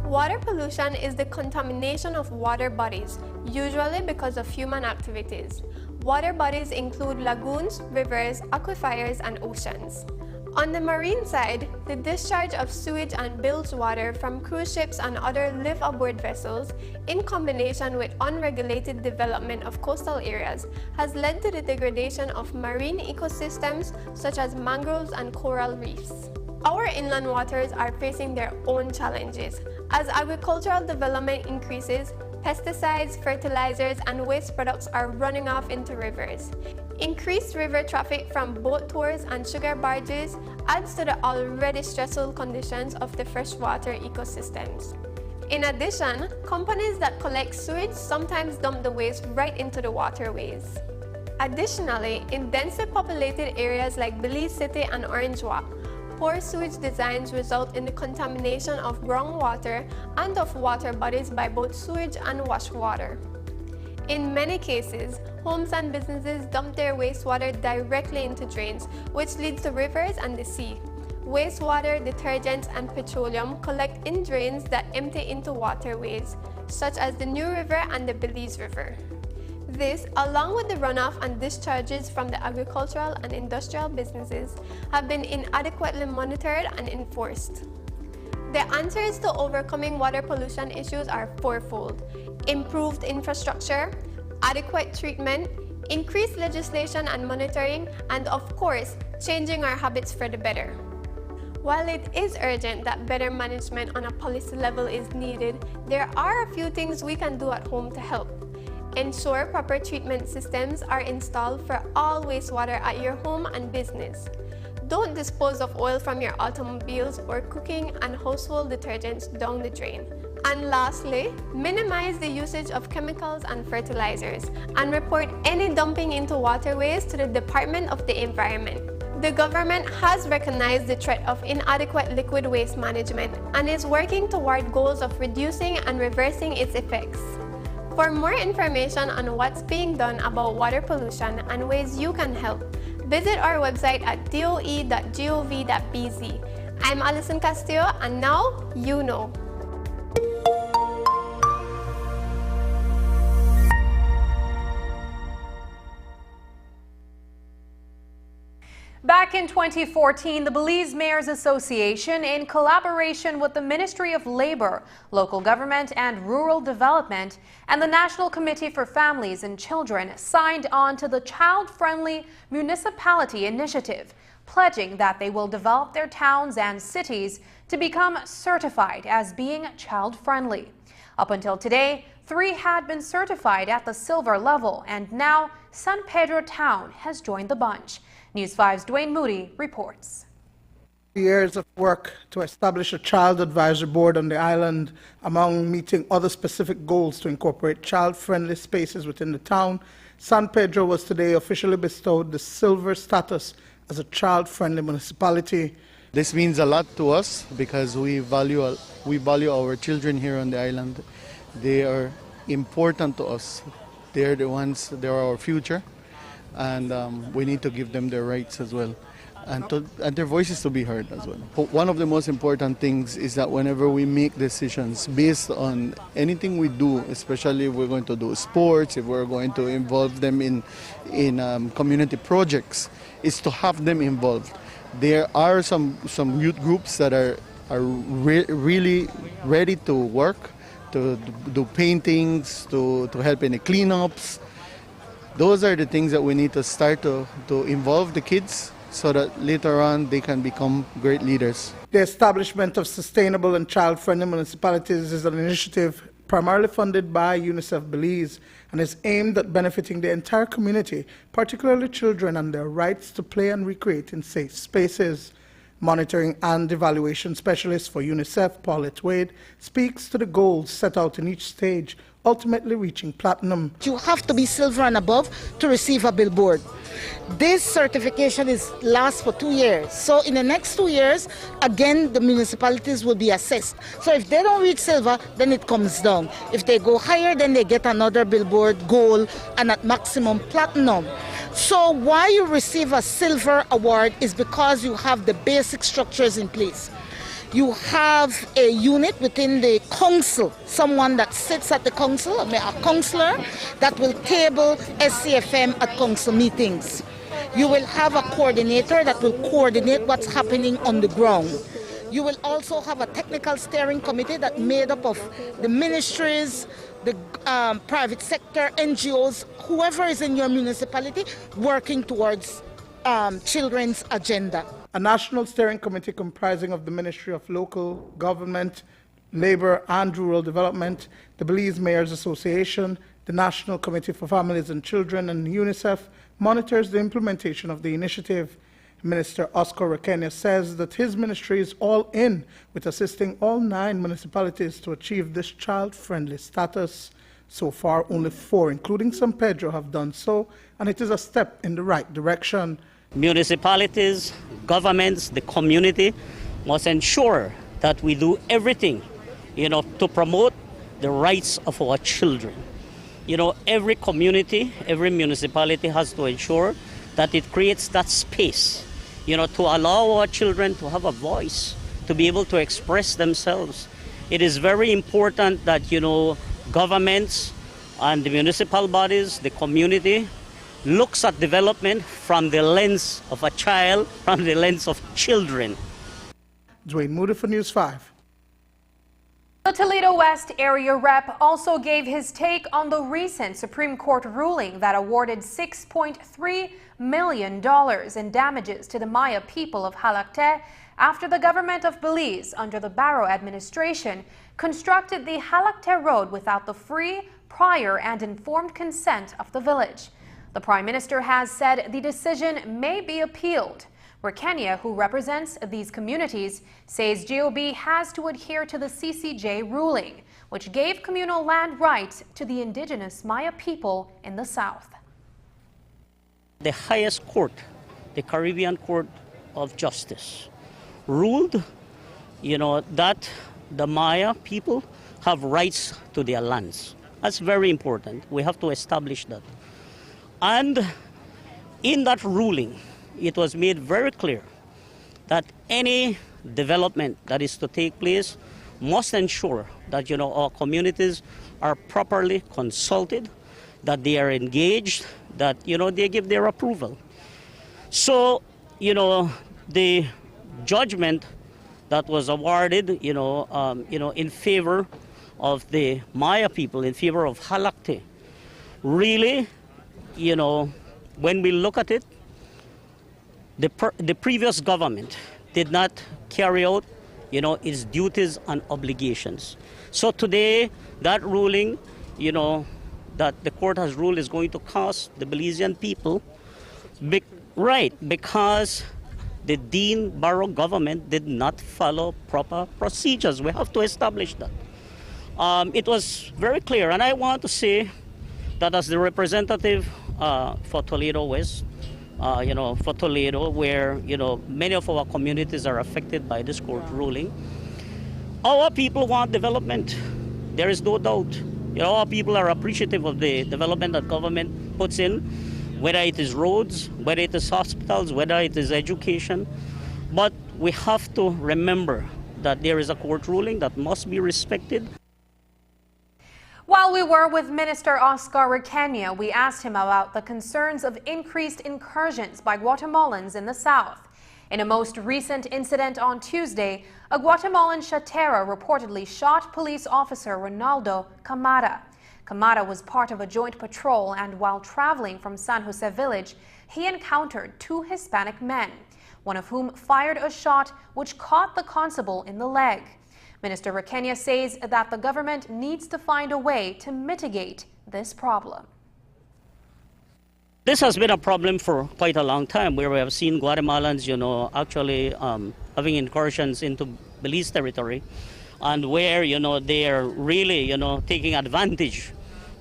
Water pollution is the contamination of water bodies, usually because of human activities. Water bodies include lagoons, rivers, aquifers, and oceans. On the marine side, the discharge of sewage and bilge water from cruise ships and other live-aboard vessels, in combination with unregulated development of coastal areas, has led to the degradation of marine ecosystems such as mangroves and coral reefs. Our inland waters are facing their own challenges. As agricultural development increases, pesticides, fertilizers, and waste products are running off into rivers. Increased river traffic from boat tours and sugar barges adds to the already stressful conditions of the freshwater ecosystems. In addition, companies that collect sewage sometimes dump the waste right into the waterways. Additionally, in densely populated areas like Belize City and Orange Walk, poor sewage designs result in the contamination of groundwater and of water bodies by both sewage and wash water. In many cases, homes and businesses dump their wastewater directly into drains, which leads to rivers and the sea. Wastewater, detergents, and petroleum collect in drains that empty into waterways, such as the New River and the Belize River. This, along with the runoff and discharges from the agricultural and industrial businesses, have been inadequately monitored and enforced. The answers to overcoming water pollution issues are fourfold: improved infrastructure, adequate treatment, increased legislation and monitoring, and of course, changing our habits for the better. While it is urgent that better management on a policy level is needed, there are a few things we can do at home to help. Ensure proper treatment systems are installed for all wastewater at your home and business. Don't dispose of oil from your automobiles or cooking and household detergents down the drain. And lastly, minimize the usage of chemicals and fertilizers and report any dumping into waterways to the Department of the Environment. The government has recognized the threat of inadequate liquid waste management and is working toward goals of reducing and reversing its effects. For more information on what's being done about water pollution and ways you can help, visit our website at doe.gov.bz. I'm Alison Castillo, and now you know. Back in 2014, the Belize Mayors Association, in collaboration with the Ministry of Labor, Local Government and Rural Development, and the National Committee for Families and Children, signed on to the Child-Friendly Municipality Initiative, pledging that they will develop their towns and cities to become certified as being child-friendly. Up until today, 3 had been certified at the silver level, and now San Pedro Town has joined the bunch. News 5's Dwayne Moody reports. Years of work to establish a child advisory board on the island, among meeting other specific goals to incorporate child-friendly spaces within the town, San Pedro was today officially bestowed the silver status as a child-friendly municipality. This means a lot to us because we value our children here on the island. They are important to us. They are our future. And we need to give them their rights as well, and their voices to be heard as well. One of the most important things is that whenever we make decisions based on anything we do, especially if we're going to do sports, if we're going to involve them in community projects, is to have them involved. There are some youth groups that are really ready to work, to do paintings, to help in the cleanups. Those are the things that we need to start to involve the kids so that later on they can become great leaders. The establishment of sustainable and child-friendly municipalities is an initiative primarily funded by UNICEF Belize and is aimed at benefiting the entire community, particularly children and their rights to play and recreate in safe spaces. Monitoring and evaluation specialist for UNICEF, Paulette Wade, speaks to the goals set out in each stage ultimately reaching platinum. You have to be silver and above to receive a billboard. This certification lasts for 2 years. So in the next 2 years, again, the municipalities will be assessed. So if they don't reach silver, then it comes down. If they go higher, then they get another billboard, gold, and at maximum platinum. So why you receive a silver award is because you have the basic structures in place. You have a unit within the council, someone that sits at the council, a councillor that will table SCFM at council meetings. You will have a coordinator that will coordinate what's happening on the ground. You will also have a technical steering committee that's made up of the ministries, the private sector, NGOs, whoever is in your municipality working towards children's agenda. A national steering committee comprising of the Ministry of Local Government, Labour and Rural Development, the Belize Mayors Association, the National Committee for Families and Children, and UNICEF monitors the implementation of the initiative. Minister Oscar Rakenya says that his ministry is all in with assisting all 9 municipalities to achieve this child-friendly status. So far, only 4, including San Pedro, have done so, and it is a step in the right direction. Municipalities, governments, the community must ensure that we do everything, to promote the rights of our children. Every community, every municipality has to ensure that it creates that space, to allow our children to have a voice, to be able to express themselves. It is very important that, governments and the municipal bodies, the community, looks at development from the lens of a child, from the lens of children. Dwayne Moody for News 5. The Toledo West area rep also gave his take on the recent Supreme Court ruling that awarded $6.3 million in damages to the Maya people of Halacte after the government of Belize, under the Barrow administration, constructed the Halacte Road without the free, prior and informed consent of the village. The Prime Minister has said the decision may be appealed. Rakenya, who represents these communities, says GOB has to adhere to the CCJ ruling, which gave communal land rights to the indigenous Maya people in the south. The highest court, the Caribbean Court of Justice, ruled, that the Maya people have rights to their lands. That's very important. We have to establish that. And in that ruling, it was made very clear that any development that is to take place must ensure that, our communities are properly consulted, that they are engaged, that, they give their approval. So, the judgment that was awarded, in favor of the Maya people, in favor of Halacte, really, when we look at it, the previous government did not carry out, its duties and obligations. So today, that ruling, that the court has ruled is going to cost the Belizean people, because the Dean Barrow government did not follow proper procedures. We have to establish that. It was very clear, and I want to say that as the representative for Toledo West, for Toledo, where, many of our communities are affected by this court ruling, our people want development. There is no doubt. Our people are appreciative of the development that government puts in, whether it is roads, whether it is hospitals, whether it is education. But we have to remember that there is a court ruling that must be respected. While we were with Minister Oscar Rakenya, we asked him about the concerns of increased incursions by Guatemalans in the south. In a most recent incident on Tuesday, a Guatemalan chatera reportedly shot police officer Ronaldo Camara. Camara was part of a joint patrol, and while traveling from San Jose village, he encountered 2 Hispanic men, one of whom fired a shot which caught the constable in the leg. Minister Rakenya says that the government needs to find a way to mitigate this problem. This has been a problem for quite a long time, where we have seen Guatemalans, actually having incursions into Belize territory. and where, you know, they are really, you know, taking advantage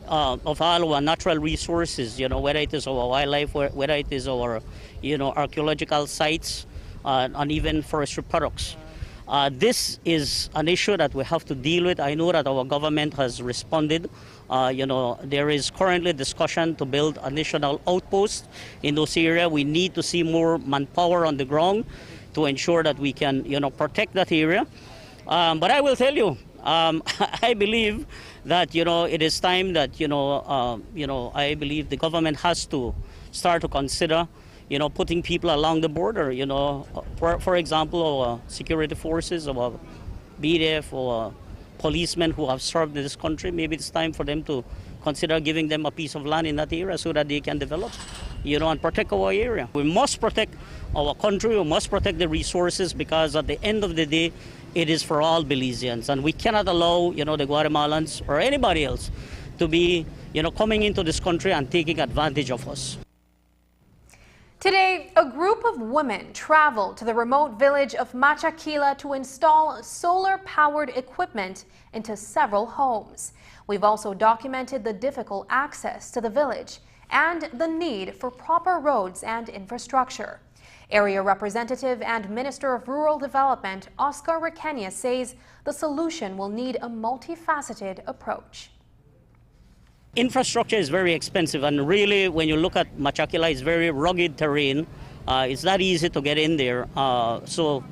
of all our natural resources, you know, whether it is our wildlife, whether it is our, you know, archaeological sites, and even forestry products. This is an issue that we have to deal with. I know that our government has responded. You know, there is currently discussion to build additional outposts in those areas. We need to see more manpower on the ground to ensure that we can, you know, protect that area. But I will tell you, I believe that, you know, it is time that, you know, I believe the government has to start to consider, you know, putting people along the border, you know, for example, our security forces, our BDF, or policemen who have served in this country. Maybe it's time for them to consider giving them a piece of land in that area so that they can develop, you know, and protect our area. We must protect our country, we must protect the resources, because at the end of the day, it is for all Belizeans, and we cannot allow, you know, the Guatemalans or anybody else to be, you know, coming into this country and taking advantage of us. Today, a group of women traveled to the remote village of Machaquila to install solar-powered equipment into several homes. We've also documented the difficult access to the village and the need for proper roads and infrastructure. Area Representative and Minister of Rural Development Oscar Requena says the solution will need a multifaceted approach. Infrastructure is very expensive, and really, when you look at Machaquila, it's very rugged terrain. It's not easy to get in there. So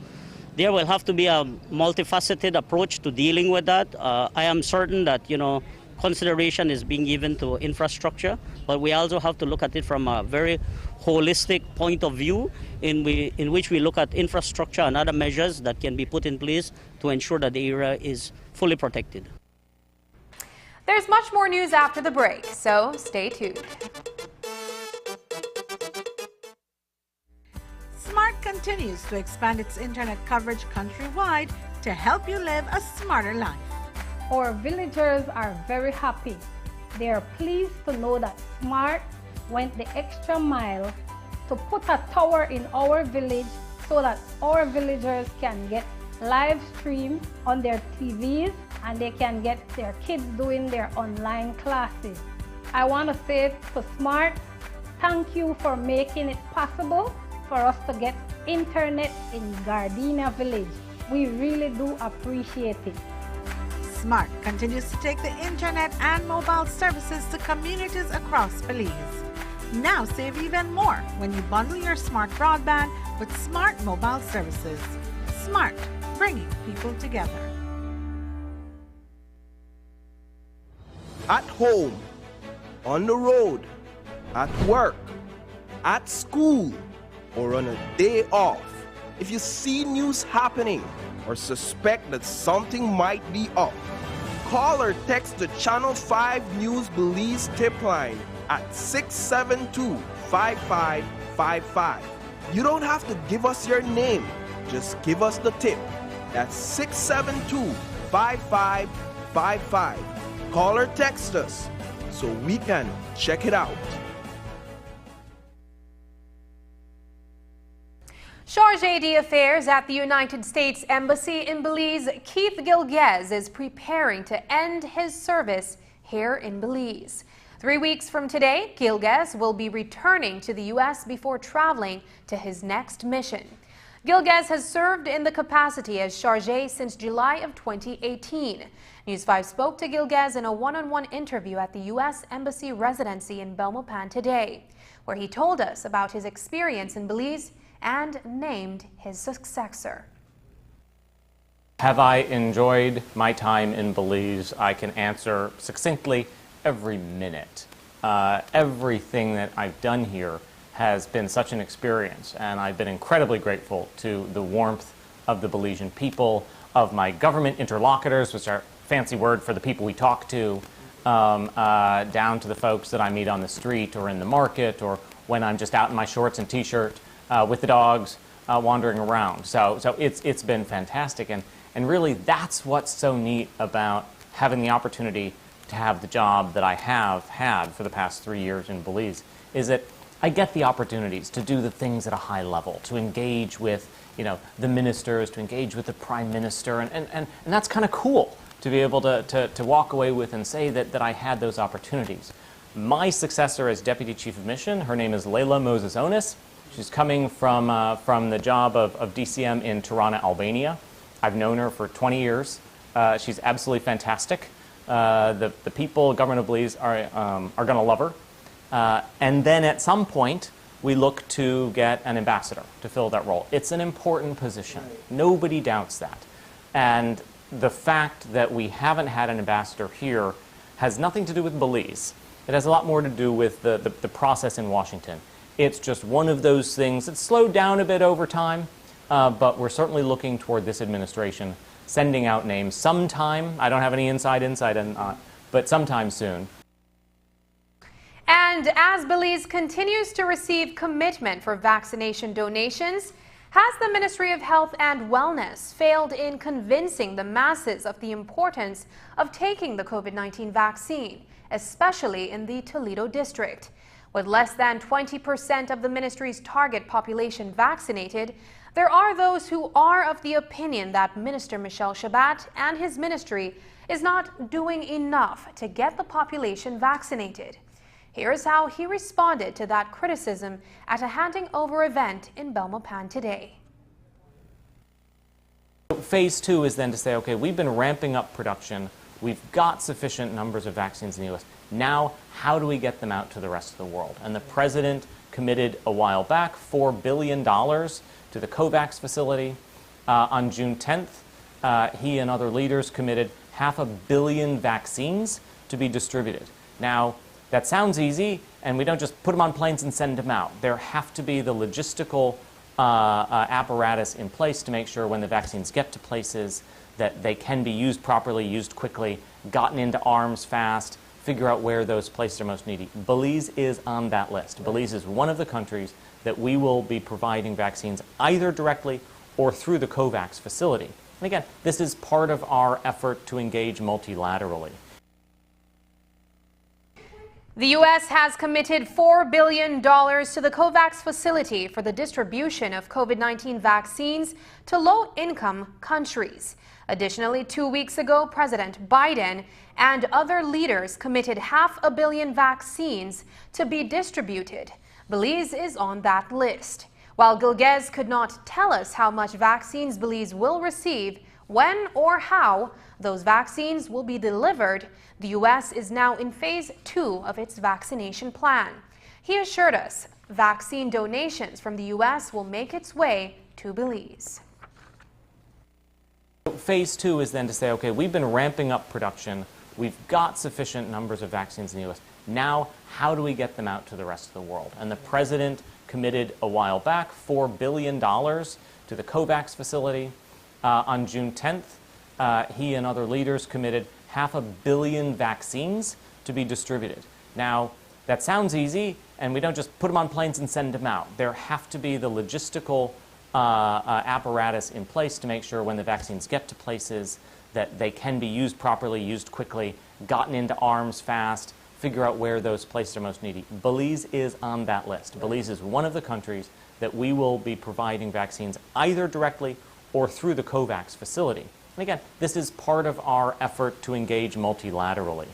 there will have to be a multifaceted approach to dealing with that. I am certain that, you know, consideration is being given to infrastructure, but we also have to look at it from a very holistic point of view in which we look at infrastructure and other measures that can be put in place to ensure that the area is fully protected. There's much more news after the break, so stay tuned. Smart continues to expand its internet coverage countrywide to help you live a smarter life. Our villagers are very happy. They are pleased to know that Smart went the extra mile to put a tower in our village so that our villagers can get live stream on their TVs and they can get their kids doing their online classes. I want to say to Smart, thank you for making it possible for us to get internet in Gardenia Village. We really do appreciate it. Smart continues to take the internet and mobile services to communities across Belize. Now save even more when you bundle your Smart broadband with Smart mobile services. Smart, bringing people together. At home, on the road, at work, at school, or on a day off, if you see news happening or suspect that something might be up, call or text the Channel 5 News Belize tip line at 672-5555. You don't have to give us your name, just give us the tip. That's 672-5555. Call or text us so we can check it out. Chargé d'Affaires at the United States Embassy in Belize, Keith Gilgez, is preparing to end his service here in Belize. 3 weeks from today, Gilgez will be returning to the U.S. before traveling to his next mission. Gilgez has served in the capacity as chargé since July of 2018. News 5 spoke to Gilgez in a one-on-one interview at the U.S. Embassy residency in Belmopan today, where he told us about his experience in Belize and named his successor. Have I enjoyed my time in Belize? I can answer succinctly every minute. Everything that I've done here has been such an experience, and I've been incredibly grateful to the warmth of the Belizean people, of my government interlocutors, which are a fancy word for the people we talk to, down to the folks that I meet on the street or in the market, or when I'm just out in my shorts and t-shirt with the dogs wandering around. So it's been fantastic, and really that's what's so neat about having the opportunity to have the job that I have had for the past 3 years in Belize, is that I get the opportunities to do the things at a high level, to engage with, the ministers, to engage with the Prime Minister, and that's kind of cool to be able to walk away with and say that I had those opportunities. My successor as Deputy Chief of Mission, her name is Leila Moses-Onis. She's coming from the job of DCM in Tirana, Albania. I've known her for 20 years. She's absolutely fantastic. The people, government of Belize, are going to love her. And then at some point, we look to get an ambassador to fill that role. It's an important position. Nobody doubts that. And the fact that we haven't had an ambassador here has nothing to do with Belize. It has a lot more to do with the process in Washington. It's just one of those things that slowed down a bit over time, but we're certainly looking toward this administration sending out names sometime. I don't have any inside on, but sometime soon. And as Belize continues to receive commitment for vaccination donations, has the Ministry of Health and Wellness failed in convincing the masses of the importance of taking the COVID-19 vaccine, especially in the Toledo district? With less than 20% of the ministry's target population vaccinated, there are those who are of the opinion that Minister Michel Shabat and his ministry is not doing enough to get the population vaccinated. Here's how he responded to that criticism at a handing over event in Belmopan today. Phase 2 is then to say, okay, we've been ramping up production. We've got sufficient numbers of vaccines in the U.S. Now, how do we get them out to the rest of the world? And the president committed a while back $4 billion to the COVAX facility. On June 10th, he and other leaders committed 500 million vaccines to be distributed. Now, that sounds easy, and we don't just put them on planes and send them out. There have to be the logistical apparatus in place to make sure when the vaccines get to places that they can be used properly, used quickly, gotten into arms fast, figure out where those places are most needy. Belize is on that list. Belize is one of the countries that we will be providing vaccines either directly or through the COVAX facility. And again, this is part of our effort to engage multilaterally. The U.S. has committed $4 billion to the COVAX facility for the distribution of COVID-19 vaccines to low-income countries. Additionally, 2 weeks ago, President Biden and other leaders committed 500 million vaccines to be distributed. Belize is on that list. While Gilgez could not tell us how much vaccines Belize will receive, when or how those vaccines will be delivered, the U.S. is now in phase 2 of its vaccination plan. He assured us vaccine donations from the U.S. will make its way to Belize. Phase 2 is then to say, okay, we've been ramping up production. We've got sufficient numbers of vaccines in the U.S. Now, how do we get them out to the rest of the world? And the president committed a while back $4 billion to the COVAX facility. On June 10th, he and other leaders committed 500 million vaccines to be distributed. Now, that sounds easy, and we don't just put them on planes and send them out. There have to be the logistical apparatus in place to make sure when the vaccines get to places that they can be used properly, used quickly, gotten into arms fast, figure out where those places are most needy. Belize is on that list. Belize is one of the countries that we will be providing vaccines either directly or through the COVAX facility. And again, this is part of our effort to engage multilaterally.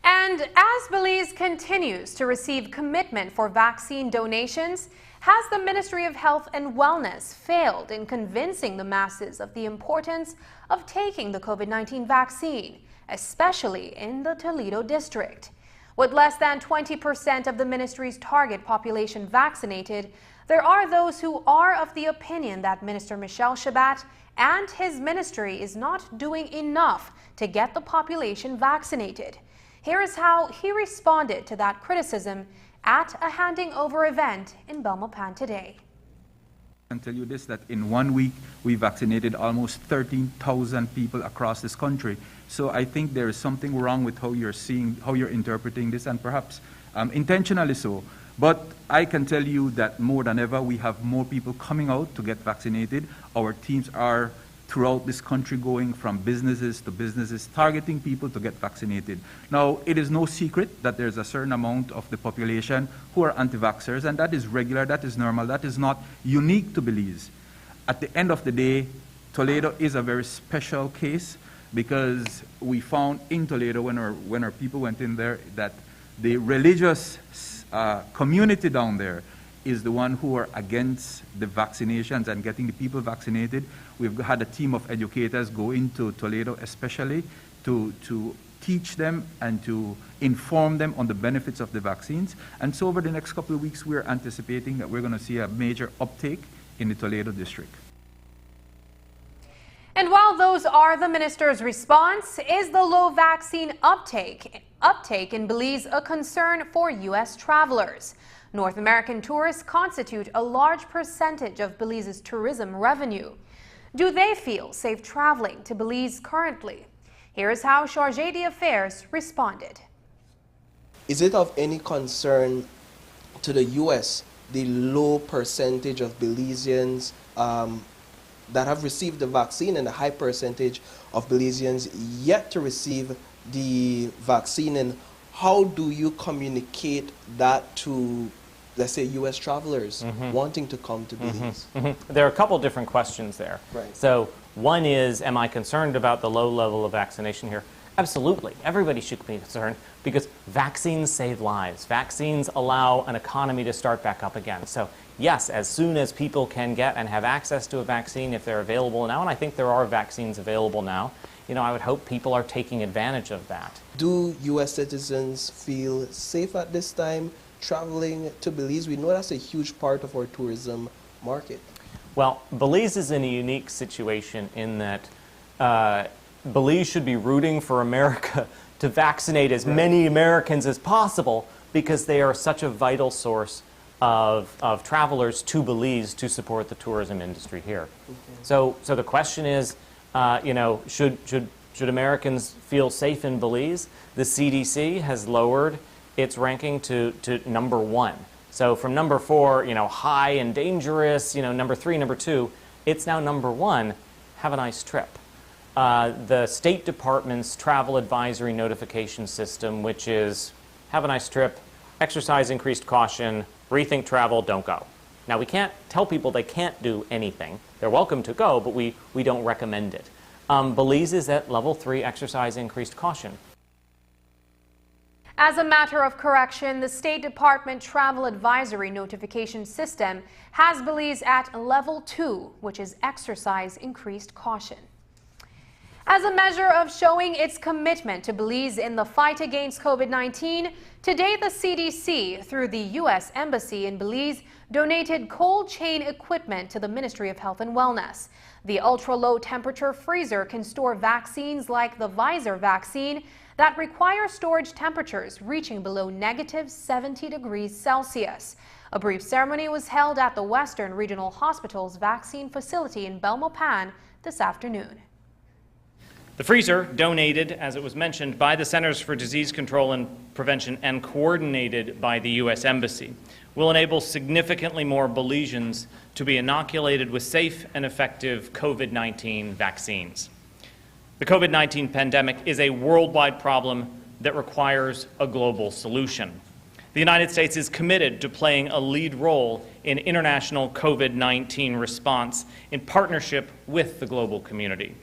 And as Belize continues to receive commitment for vaccine donations, has the Ministry of Health and Wellness failed in convincing the masses of the importance of taking the COVID-19 vaccine, especially in the Toledo district? With less than 20% of the ministry's target population vaccinated, there are those who are of the opinion that Minister Michel Shabat and his ministry is not doing enough to get the population vaccinated. Here is how he responded to that criticism at a handing over event in Belmopan today. I can tell you this, that in 1 week we vaccinated almost 13,000 people across this country. So I think there is something wrong with how you're interpreting this, and perhaps intentionally so. But I can tell you that more than ever we have more people coming out to get vaccinated. Our teams are throughout this country, going from businesses to businesses, targeting people to get vaccinated. Now, it is no secret that there's a certain amount of the population who are anti-vaxxers, and that is regular, that is normal, that is not unique to Belize. At the end of the day, Toledo is a very special case because we found in Toledo when our people went in there that the religious community down there is the one who are against the vaccinations and getting the people vaccinated. We've had a team of educators go into Toledo especially to teach them and to inform them on the benefits of the vaccines. And so over the next couple of weeks, we're anticipating that we're going to see a major uptake in the Toledo district. And while those are the minister's response, is the low vaccine uptake in Belize a concern for U.S. travelers? North American tourists constitute a large percentage of Belize's tourism revenue. Do they feel safe traveling to Belize currently? Here is how Chargé d'Affaires responded. Is it of any concern to the U.S. the low percentage of Belizeans that have received the vaccine and the high percentage of Belizeans yet to receive the vaccine? And how do you communicate that to, let's say, U.S. travelers wanting to come to Belize? There are a couple different questions there. Right. So one is, am I concerned about the low level of vaccination here? Absolutely. Everybody should be concerned because vaccines save lives. Vaccines allow an economy to start back up again. So yes, as soon as people can get and have access to a vaccine, if they're available now, and I think there are vaccines available now, you know, I would hope people are taking advantage of that. Do U.S. citizens feel safe at this time traveling to Belize? We know that's a huge part of our tourism market. Well, Belize is in a unique situation in that Belize should be rooting for America to vaccinate as many Americans as possible because they are such a vital source of travelers to Belize to support the tourism industry here. So the question is, you know, should Americans feel safe in Belize? The CDC has lowered its ranking to number 1. So from number 4, you know, high and dangerous, you know, number 3, number 2, it's now number 1. Have a nice trip. The State Department's travel advisory notification system, which is have a nice trip, exercise increased caution, rethink travel, don't go. Now, we can't tell people they can't do anything. They're welcome to go, but we don't recommend it. Belize is at level 3, exercise increased caution. As a matter of correction, the State Department Travel Advisory Notification System has Belize at level 2, which is exercise increased caution. As a measure of showing its commitment to Belize in the fight against COVID-19, today the CDC, through the U.S. Embassy in Belize, donated cold chain equipment to the Ministry of Health and Wellness. The ultra-low temperature freezer can store vaccines like the Pfizer vaccine that require storage temperatures reaching below -70 degrees Celsius. A brief ceremony was held at the Western Regional Hospital's vaccine facility in Belmopan this afternoon. The freezer, donated, as it was mentioned, by the Centers for Disease Control and Prevention and coordinated by the U.S. Embassy, will enable significantly more Belizeans to be inoculated with safe and effective COVID-19 vaccines. The COVID-19 pandemic is a worldwide problem that requires a global solution. The United States is committed to playing a lead role in international COVID-19 response in partnership with the global community.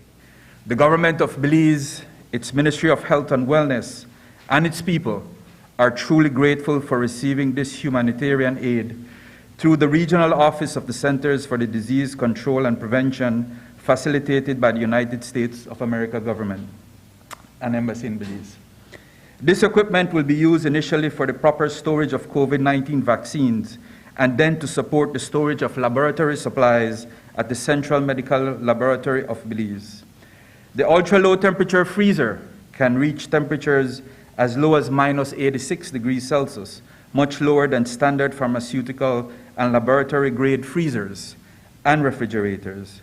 The government of Belize, its Ministry of Health and Wellness, and its people are truly grateful for receiving this humanitarian aid through the Regional Office of the Centers for the Disease Control and Prevention, facilitated by the United States of America government and Embassy in Belize. This equipment will be used initially for the proper storage of COVID-19 vaccines and then to support the storage of laboratory supplies at the Central Medical Laboratory of Belize. The ultra-low temperature freezer can reach temperatures as low as -86 degrees Celsius, much lower than standard pharmaceutical and laboratory-grade freezers and refrigerators.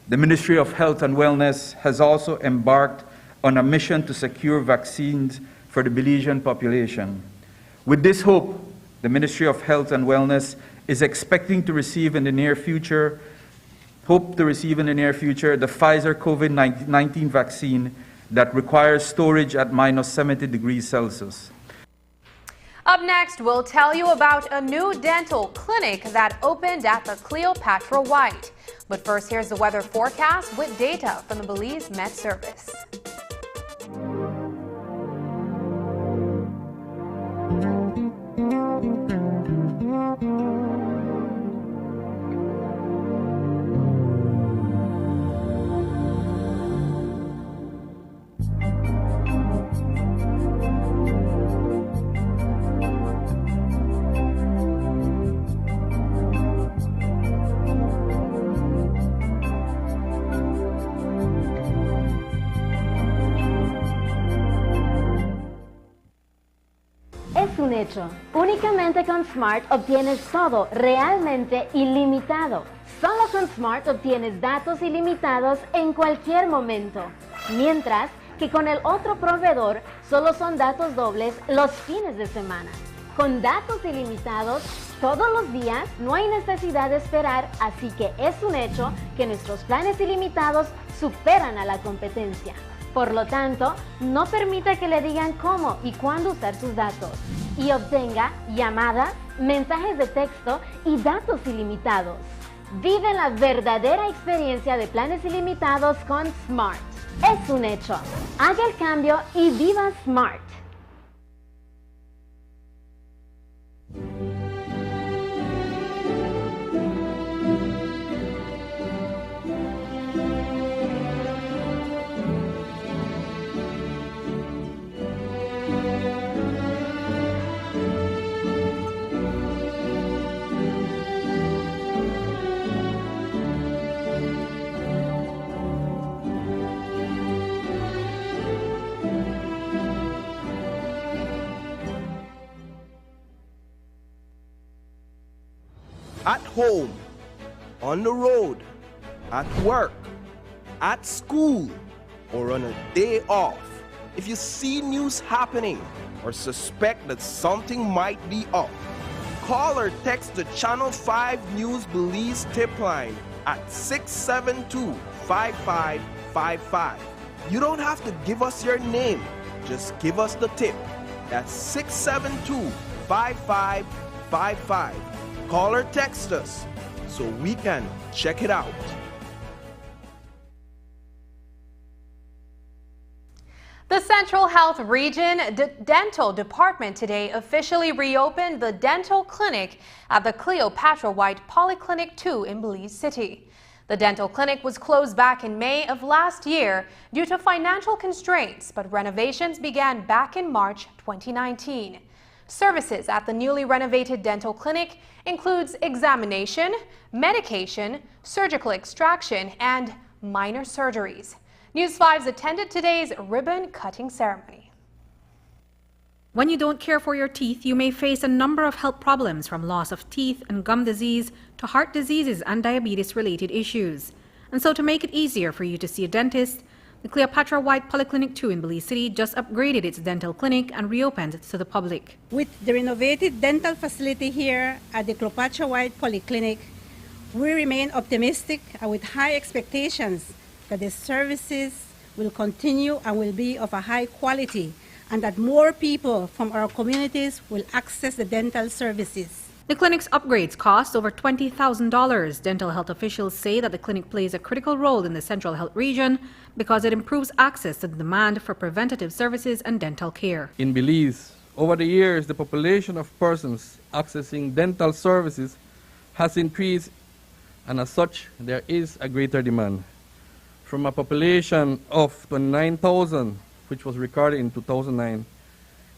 The Ministry of Health and Wellness has also embarked on a mission to secure vaccines for the Belizean population. With this hope, the Ministry of Health and Wellness is expecting to receive in the near future hope to receive in the near future the Pfizer COVID-19 vaccine that requires storage at -70 degrees Celsius. Up next, we'll tell you about a new dental clinic that opened at the Cleopatra White. But first, here's the weather forecast with data from the Belize Met Service. Es un hecho. Únicamente con Smart obtienes todo realmente ilimitado. Solo con Smart obtienes datos ilimitados en cualquier momento. Mientras que con el otro proveedor solo son datos dobles los fines de semana. Con datos ilimitados todos los días no hay necesidad de esperar, así que es un hecho que nuestros planes ilimitados superan a la competencia. Por lo tanto, no permita que le digan cómo y cuándo usar sus datos y obtenga llamadas, mensajes de texto y datos ilimitados. Vive la verdadera experiencia de planes ilimitados con Smart. Es un hecho. Haga el cambio y viva Smart. At home, on the road, at work, at school, or on a day off, if you see news happening or suspect that something might be up, call or text the Channel 5 News Belize tip line at 672-5555. You don't have to give us your name, just give us the tip. That's 672-5555. Call or text us so we can check it out. The Central Health Region Dental Department today officially reopened the dental clinic at the Cleopatra White Polyclinic 2 in Belize City. The dental clinic was closed back in May of last year due to financial constraints, but renovations began back in March 2019. Services at the newly renovated dental clinic includes examination, medication, surgical extraction, and minor surgeries. News 5's attended today's ribbon-cutting ceremony. When you don't care for your teeth, you may face a number of health problems, from loss of teeth and gum disease to heart diseases and diabetes-related issues. And so to make it easier for you to see a dentist, the Cleopatra White Polyclinic 2 in Belize City just upgraded its dental clinic and reopened to the public. With the renovated dental facility here at the Cleopatra White Polyclinic, we remain optimistic and with high expectations that the services will continue and will be of a high quality, and that more people from our communities will access the dental services. The clinic's upgrades cost over $20,000. Dental health officials say that the clinic plays a critical role in the Central Health Region because it improves access to the demand for preventative services and dental care. In Belize, over the years, the population of persons accessing dental services has increased, and as such, there is a greater demand. From a population of 29,000, which was recorded in 2009,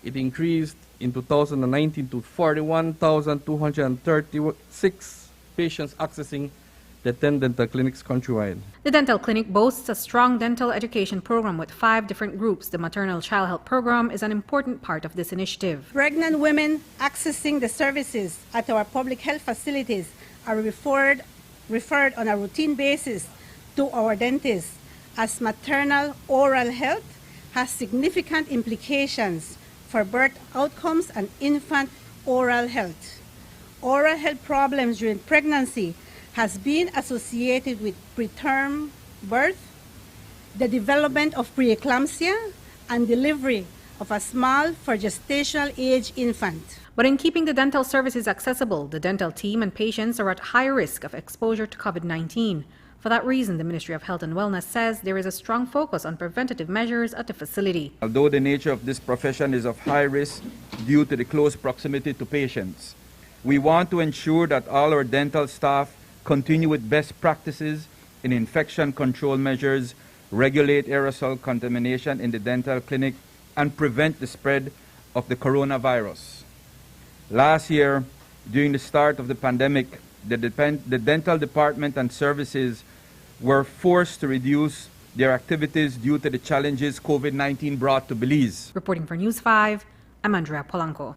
it increased in 2019 to 41,236 patients accessing the 10 dental clinics countrywide. The dental clinic boasts a strong dental education program with 5 different groups. The maternal child health program is an important part of this initiative. Pregnant women accessing the services at our public health facilities are referred on a routine basis to our dentists, as maternal oral health has significant implications for birth outcomes and infant oral health. Oral health problems during pregnancy has been associated with preterm birth, the development of preeclampsia, and delivery of a small for gestational age infant. But in keeping the dental services accessible, the dental team and patients are at high risk of exposure to COVID-19. For that reason, the Ministry of Health and Wellness says there is a strong focus on preventative measures at the facility. Although the nature of this profession is of high risk due to the close proximity to patients, we want to ensure that all our dental staff continue with best practices in infection control measures, regulate aerosol contamination in the dental clinic, and prevent the spread of the coronavirus. Last year, during the start of the pandemic, the dental department and services were forced to reduce their activities due to the challenges COVID-19 brought to Belize. Reporting for News 5, I'm Andrea Polanco.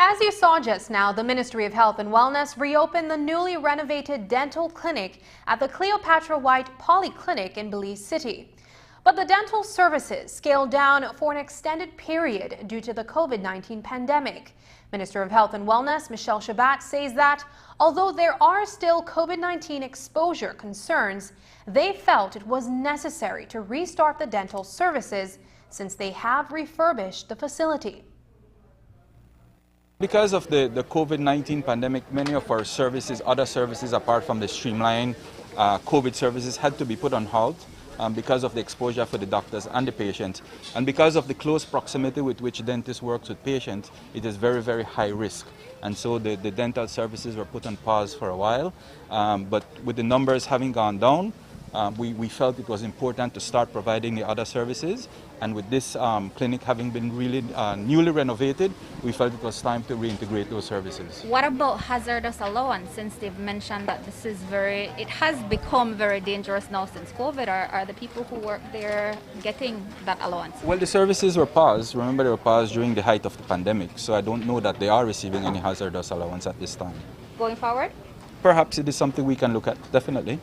As you saw just now, the Ministry of Health and Wellness reopened the newly renovated dental clinic at the Cleopatra White Polyclinic in Belize City. But the dental services scaled down for an extended period due to the COVID-19 pandemic. Minister of Health and Wellness Michelle Shabat says that although there are still COVID-19 exposure concerns, they felt it was necessary to restart the dental services since they have refurbished the facility. Because of the COVID-19 pandemic, many of our services, other services apart from the streamlined COVID services, had to be put on halt because of the exposure for the doctors and the patients. And because of the close proximity with which dentists works with patients, it is very, very high risk. And so the dental services were put on pause for a while. But with the numbers having gone down, we felt it was important to start providing the other services. And with this clinic having been really newly renovated, we felt it was time to reintegrate those services. What about hazardous allowance, since they've mentioned that it has become very dangerous now since COVID? Are the people who work there getting that allowance? Well, the services were paused. Remember, they were paused during the height of the pandemic. So I don't know that they are receiving any hazardous allowance at this time. Going forward? Perhaps it is something we can look at, definitely.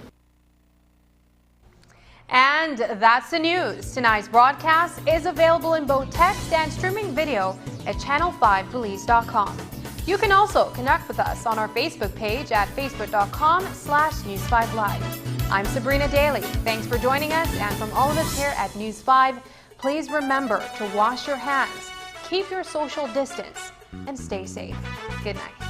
And that's the news. Tonight's broadcast is available in both text and streaming video at channel5belize.com. You can also connect with us on our Facebook page at facebook.com/News5Live. I'm Sabrina Daly. Thanks for joining us, and from all of us here at News 5, please remember to wash your hands, keep your social distance, and stay safe. Good night.